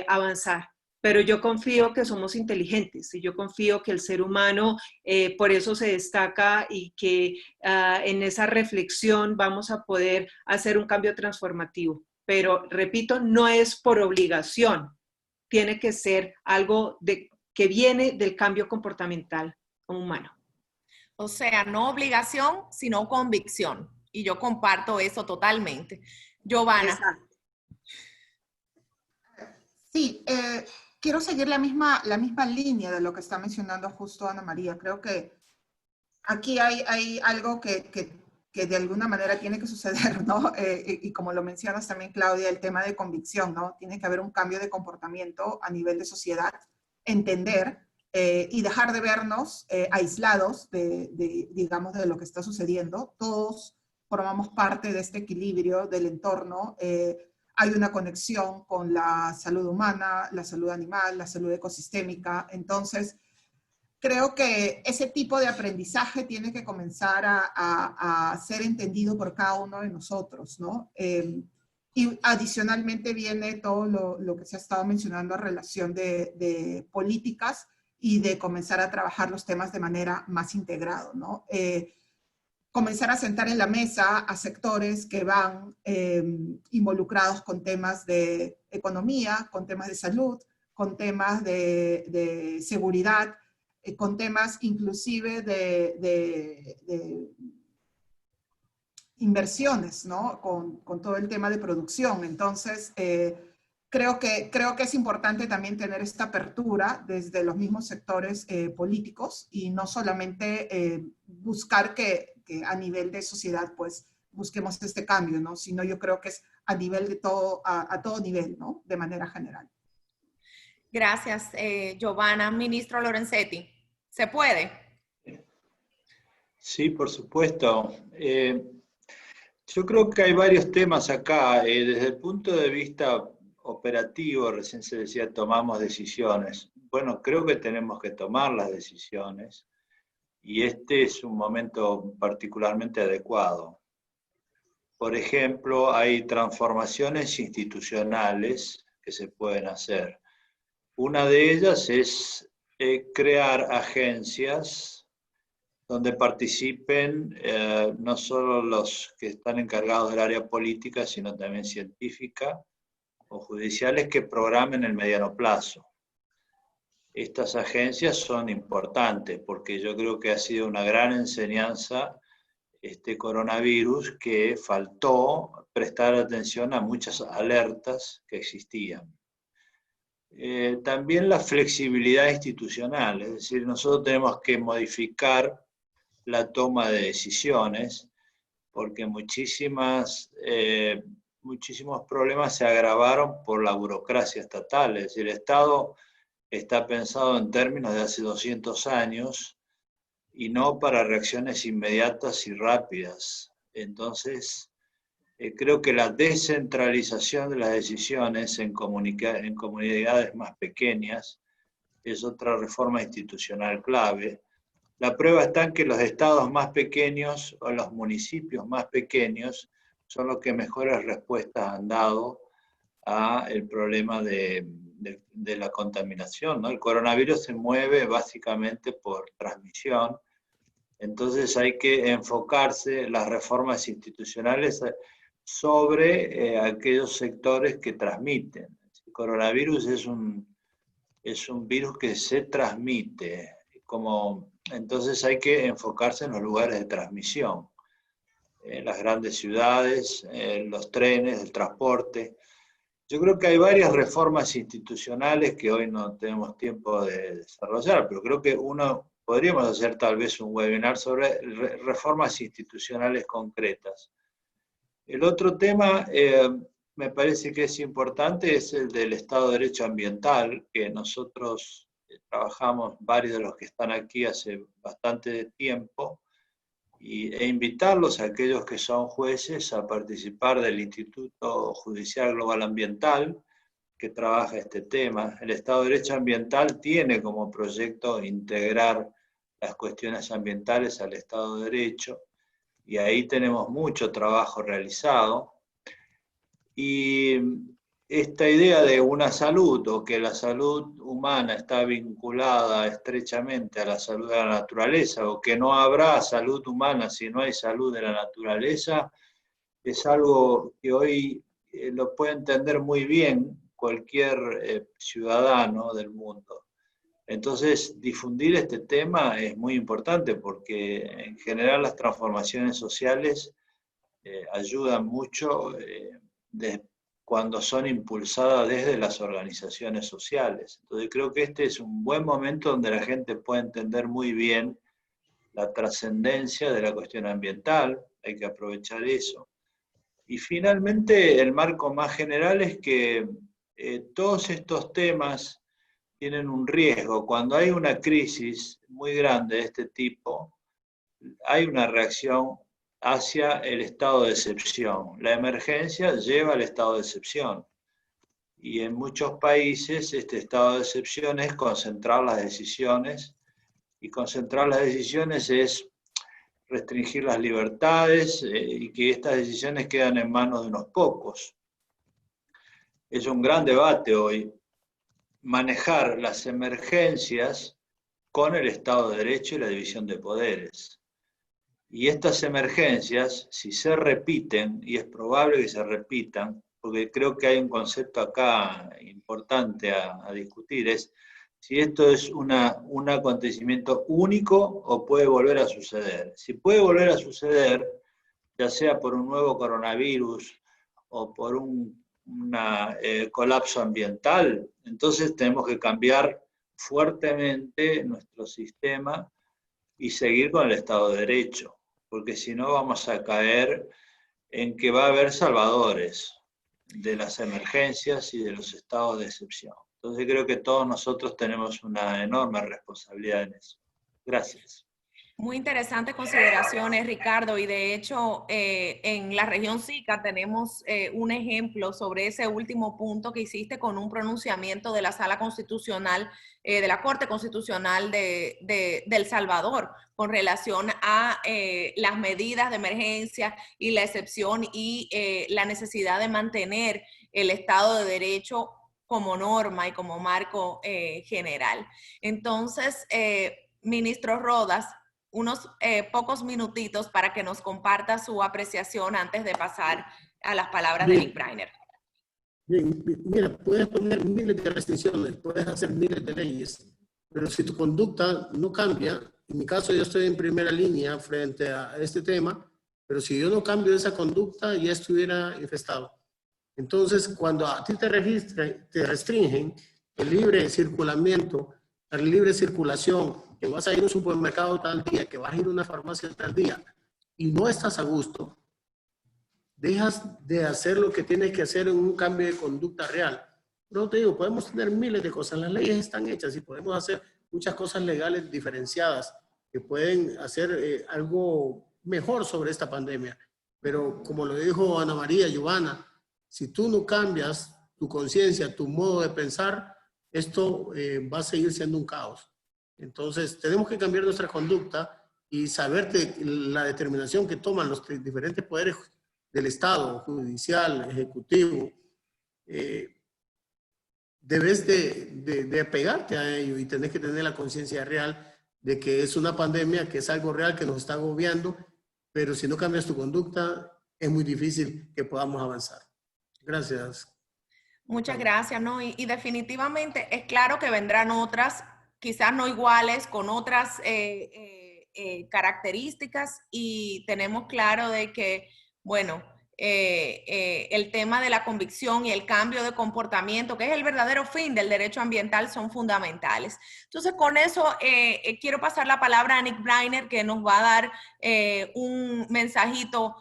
avanzar. Pero yo confío que somos inteligentes y yo confío que el ser humano por eso se destaca y que en esa reflexión vamos a poder hacer un cambio transformativo. Pero, repito, no es por obligación, tiene que ser algo que viene del cambio comportamental humano.
O sea, no obligación, sino convicción. Y yo comparto eso totalmente. Giovanna.
Exacto.
Sí, quiero seguir la misma línea de lo que está mencionando justo Ana María. Creo que aquí hay algo que de alguna manera tiene que suceder, ¿no? Y como lo mencionas también, Claudia, el tema de convicción, ¿no? Tiene que haber un cambio de comportamiento a nivel de sociedad, entender y dejar de vernos aislados digamos, de lo que está sucediendo. Todos formamos parte de este equilibrio del entorno. Hay una conexión con la salud humana, la salud animal, la salud ecosistémica. Entonces, creo que ese tipo de aprendizaje tiene que comenzar a ser entendido por cada uno de nosotros, ¿no? Y adicionalmente viene todo lo que se ha estado mencionando en relación de políticas y de comenzar a trabajar los temas de manera más integrada, ¿no? Comenzar a sentar en la mesa a sectores que van involucrados con temas de economía, con temas de salud, con temas de seguridad, con temas inclusive de inversiones, ¿no? Con todo el tema de producción. Entonces, creo que es importante también tener esta apertura desde los mismos sectores políticos y no solamente buscar que a nivel de sociedad, pues, busquemos este cambio, ¿no? Sino yo creo que es a nivel de todo, a todo nivel, ¿no? De manera general.
Gracias, Giovanna. Ministro Lorenzetti, ¿se puede?
Sí, por supuesto. Yo creo que hay varios temas acá. Desde el punto de vista operativo, recién se decía, tomamos decisiones. Bueno, creo que tenemos que tomar las decisiones y este es un momento particularmente adecuado. Por ejemplo, hay transformaciones institucionales que se pueden hacer. Una de ellas es crear agencias donde participen no solo los que están encargados del área política, sino también científica o judiciales que programen el mediano plazo. Estas agencias son importantes porque yo creo que ha sido una gran enseñanza este coronavirus, que faltó prestar atención a muchas alertas que existían. También la flexibilidad institucional, es decir, nosotros tenemos que modificar la toma de decisiones porque muchísimos problemas se agravaron por la burocracia estatal. Es decir, el Estado está pensado en términos de hace 200 años y no para reacciones inmediatas y rápidas. Entonces, creo que la descentralización de las decisiones en comunidades más pequeñas es otra reforma institucional clave. La prueba está en que los estados más pequeños o los municipios más pequeños son los que mejores respuestas han dado al problema de la contaminación, ¿no? El coronavirus se mueve básicamente por transmisión, entonces hay que enfocarse las reformas institucionales sobre aquellos sectores que transmiten. El coronavirus es un virus que se transmite, entonces hay que enfocarse en los lugares de transmisión, en las grandes ciudades, los trenes, el transporte. Yo creo que hay varias reformas institucionales que hoy no tenemos tiempo de desarrollar, pero creo que podríamos hacer tal vez un webinar sobre reformas institucionales concretas. El otro tema me parece que es importante es el del Estado de Derecho ambiental, que nosotros trabajamos, varios de los que están aquí hace bastante tiempo, e invitarlos a aquellos que son jueces a participar del Instituto Judicial Global Ambiental, que trabaja este tema. El Estado de Derecho ambiental tiene como proyecto integrar las cuestiones ambientales al Estado de Derecho, y ahí tenemos mucho trabajo realizado. Y esta idea de una salud, o que la salud humana está vinculada estrechamente a la salud de la naturaleza, o que no habrá salud humana si no hay salud de la naturaleza, es algo que hoy lo puede entender muy bien cualquier ciudadano del mundo. Entonces, difundir este tema es muy importante porque en general las transformaciones sociales ayudan mucho cuando son impulsadas desde las organizaciones sociales. Entonces creo que este es un buen momento donde la gente puede entender muy bien la trascendencia de la cuestión ambiental, hay que aprovechar eso. Y finalmente el marco más general es que todos estos temas tienen un riesgo. Cuando hay una crisis muy grande de este tipo, hay una reacción hacia el estado de excepción. La emergencia lleva al estado de excepción. Y en muchos países este estado de excepción es concentrar las decisiones, y concentrar las decisiones es restringir las libertades y que estas decisiones quedan en manos de unos pocos. Es un gran debate hoy manejar las emergencias con el Estado de Derecho y la división de poderes. Y estas emergencias, si se repiten, y es probable que se repitan, porque creo que hay un concepto acá importante a discutir, es si esto es un acontecimiento único o puede volver a suceder. Si puede volver a suceder, ya sea por un nuevo coronavirus o por un colapso ambiental, entonces tenemos que cambiar fuertemente nuestro sistema y seguir con el Estado de Derecho, porque si no vamos a caer en que va a haber salvadores de las emergencias y de los estados de excepción. Entonces creo que todos nosotros tenemos una enorme responsabilidad en eso. Gracias.
Muy interesantes consideraciones, Ricardo, y de hecho en la región SICA tenemos un ejemplo sobre ese último punto que hiciste con un pronunciamiento de la Sala Constitucional, de la Corte Constitucional de El Salvador, con relación a las medidas de emergencia y la excepción y la necesidad de mantener el Estado de Derecho como norma y como marco general. Entonces, ministro Rodas, unos pocos minutitos para que nos comparta su apreciación antes de pasar a las palabras de Nick Breiner.
Bien, mira, puedes poner miles de restricciones, puedes hacer miles de leyes, pero si tu conducta no cambia, en mi caso yo estoy en primera línea frente a este tema, pero si yo no cambio esa conducta ya estuviera infestado. Entonces, cuando a ti te restringen el libre circulamiento, la libre circulación, que vas a ir a un supermercado tal día, que vas a ir a una farmacia tal día, y no estás a gusto, dejas de hacer lo que tienes que hacer en un cambio de conducta real. Pero te digo, podemos tener miles de cosas, las leyes están hechas y podemos hacer muchas cosas legales diferenciadas que pueden hacer algo mejor sobre esta pandemia. Pero como lo dijo Ana María, Giovanna, si tú no cambias tu conciencia, tu modo de pensar, esto va a seguir siendo un caos. Entonces, tenemos que cambiar nuestra conducta y saber la determinación que toman los diferentes poderes del Estado, judicial, ejecutivo. Debes de apegarte a ello y tenés que tener la conciencia real de que es una pandemia, que es algo real que nos está agobiando, pero si no cambias tu conducta, es muy difícil que podamos avanzar. Gracias.
Muchas gracias, ¿no? Y definitivamente es claro que vendrán otras, quizás no iguales, con otras características, y tenemos claro de que, bueno, el tema de la convicción y el cambio de comportamiento, que es el verdadero fin del derecho ambiental, son fundamentales. Entonces, con eso quiero pasar la palabra a Nick Breiner, que nos va a dar un mensajito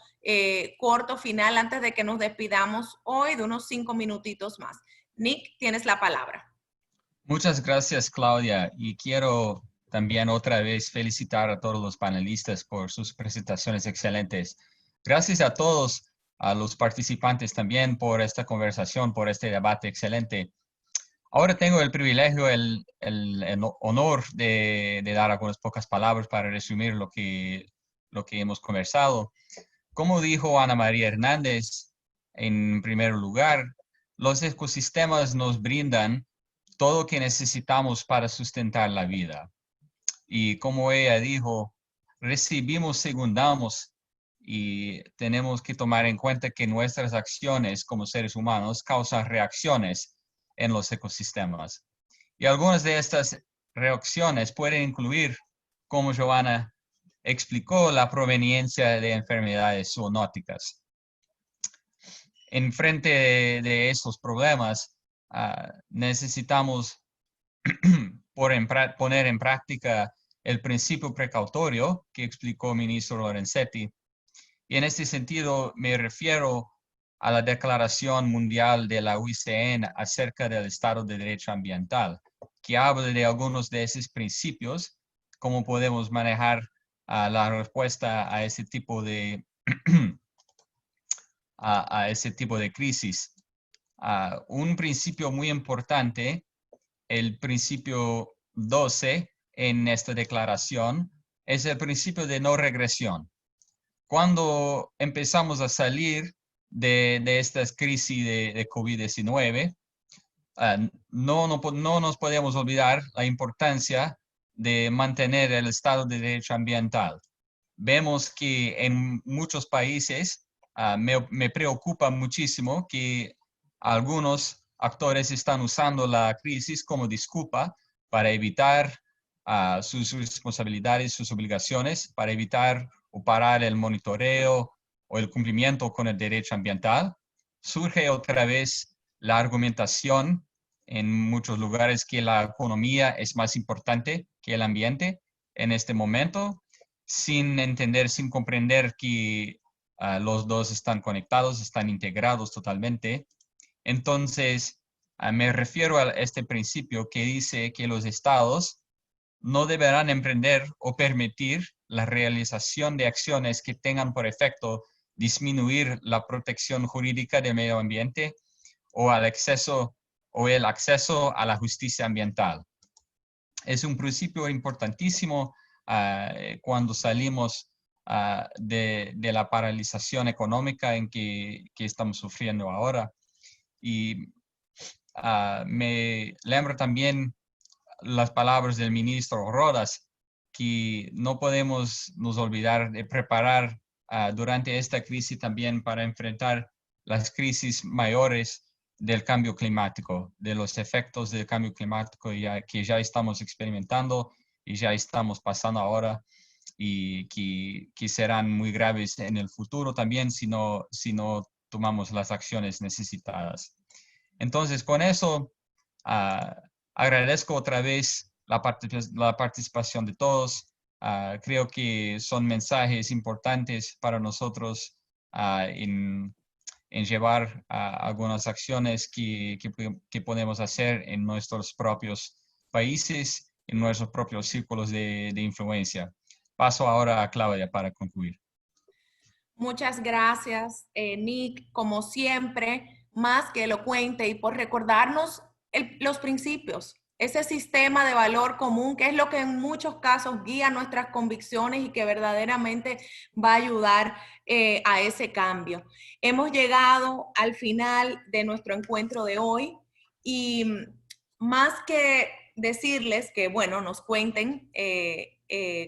corto final antes de que nos despidamos hoy, de unos 5 minutitos más. Nick, tienes la palabra.
Muchas gracias, Claudia, y quiero también otra vez felicitar a todos los panelistas por sus presentaciones excelentes. Gracias a todos, a los participantes también por esta conversación, por este debate excelente. Ahora tengo el privilegio, el honor de dar algunas pocas palabras para resumir lo que hemos conversado. Como dijo Ana María Hernández, en primer lugar, los ecosistemas nos brindan todo lo que necesitamos para sustentar la vida. Y como ella dijo, recibimos según damos, y tenemos que tomar en cuenta que nuestras acciones como seres humanos causan reacciones en los ecosistemas. Y algunas de estas reacciones pueden incluir, como Giovanna explicó, la proveniencia de enfermedades zoonóticas. En frente de esos problemas, necesitamos poner en práctica el principio precautorio que explicó el ministro Lorenzetti. Y en este sentido me refiero a la Declaración Mundial de la UICN acerca del Estado de Derecho Ambiental, que habla de algunos de esos principios, cómo podemos manejar la respuesta a ese tipo de a ese tipo de crisis. Un principio muy importante, el principio 12 en esta declaración, es el principio de no regresión. Cuando empezamos a salir de estas crisis de COVID-19, no nos podemos olvidar la importancia de mantener el Estado de Derecho Ambiental. Vemos que en muchos países me preocupa muchísimo que algunos actores están usando la crisis como disculpa para evitar sus responsabilidades, sus obligaciones, para evitar o parar el monitoreo o el cumplimiento con el derecho ambiental. Surge otra vez la argumentación en muchos lugares que la economía es más importante que el ambiente en este momento, sin entender, sin comprender que los dos están conectados, están integrados totalmente. Entonces, me refiero a este principio que dice que los estados no deberán emprender o permitir la realización de acciones que tengan por efecto disminuir la protección jurídica del medio ambiente o el acceso a la justicia ambiental. Es un principio importantísimo cuando salimos de la paralización económica en que estamos sufriendo ahora. Y me lembro también las palabras del ministro Rodas, que no podemos nos olvidar de preparar durante esta crisis también para enfrentar las crisis mayores del cambio climático, de los efectos del cambio climático que ya estamos experimentando y ya estamos pasando ahora, y que serán muy graves en el futuro también si no tomamos las acciones necesitadas. Entonces, con eso, agradezco otra vez la participación de todos. Creo que son mensajes importantes para nosotros en llevar algunas acciones que podemos hacer en nuestros propios países, en nuestros propios círculos de influencia. paso ahora a Claudia para concluir.
Muchas gracias, Nick, como siempre, más que elocuente y por recordarnos los principios, ese sistema de valor común que es lo que en muchos casos guía nuestras convicciones y que verdaderamente va a ayudar a ese cambio. Hemos llegado al final de nuestro encuentro de hoy y más que decirles que, bueno, nos cuenten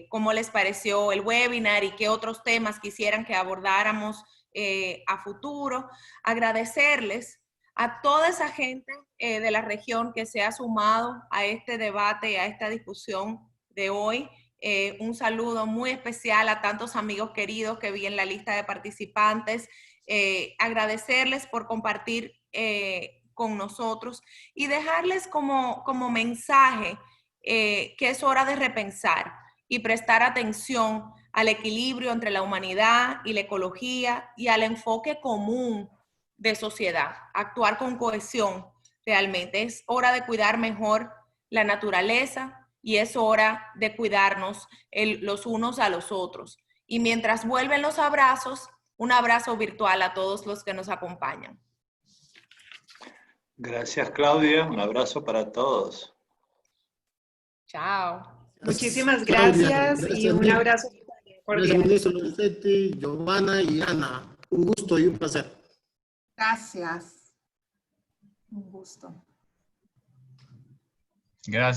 cómo les pareció el webinar y qué otros temas quisieran que abordáramos a futuro. Agradecerles a toda esa gente de la región que se ha sumado a este debate, a esta discusión de hoy. Un saludo muy especial a tantos amigos queridos que vi en la lista de participantes. Agradecerles por compartir con nosotros y dejarles como mensaje que es hora de repensar y prestar atención al equilibrio entre la humanidad y la ecología y al enfoque común de sociedad, actuar con cohesión realmente. Es hora de cuidar mejor la naturaleza y es hora de cuidarnos los unos a los otros. Y mientras vuelven los abrazos, un abrazo virtual a todos los que nos acompañan.
Gracias, Claudia. Un abrazo para todos.
Chao.
Muchísimas
Claudia,
gracias y un
Nick.
abrazo cordial.
Gracias, ministro Lorenzetti, Giovanna y Ana. Un gusto y un placer.
Gracias. Un gusto.
Gracias.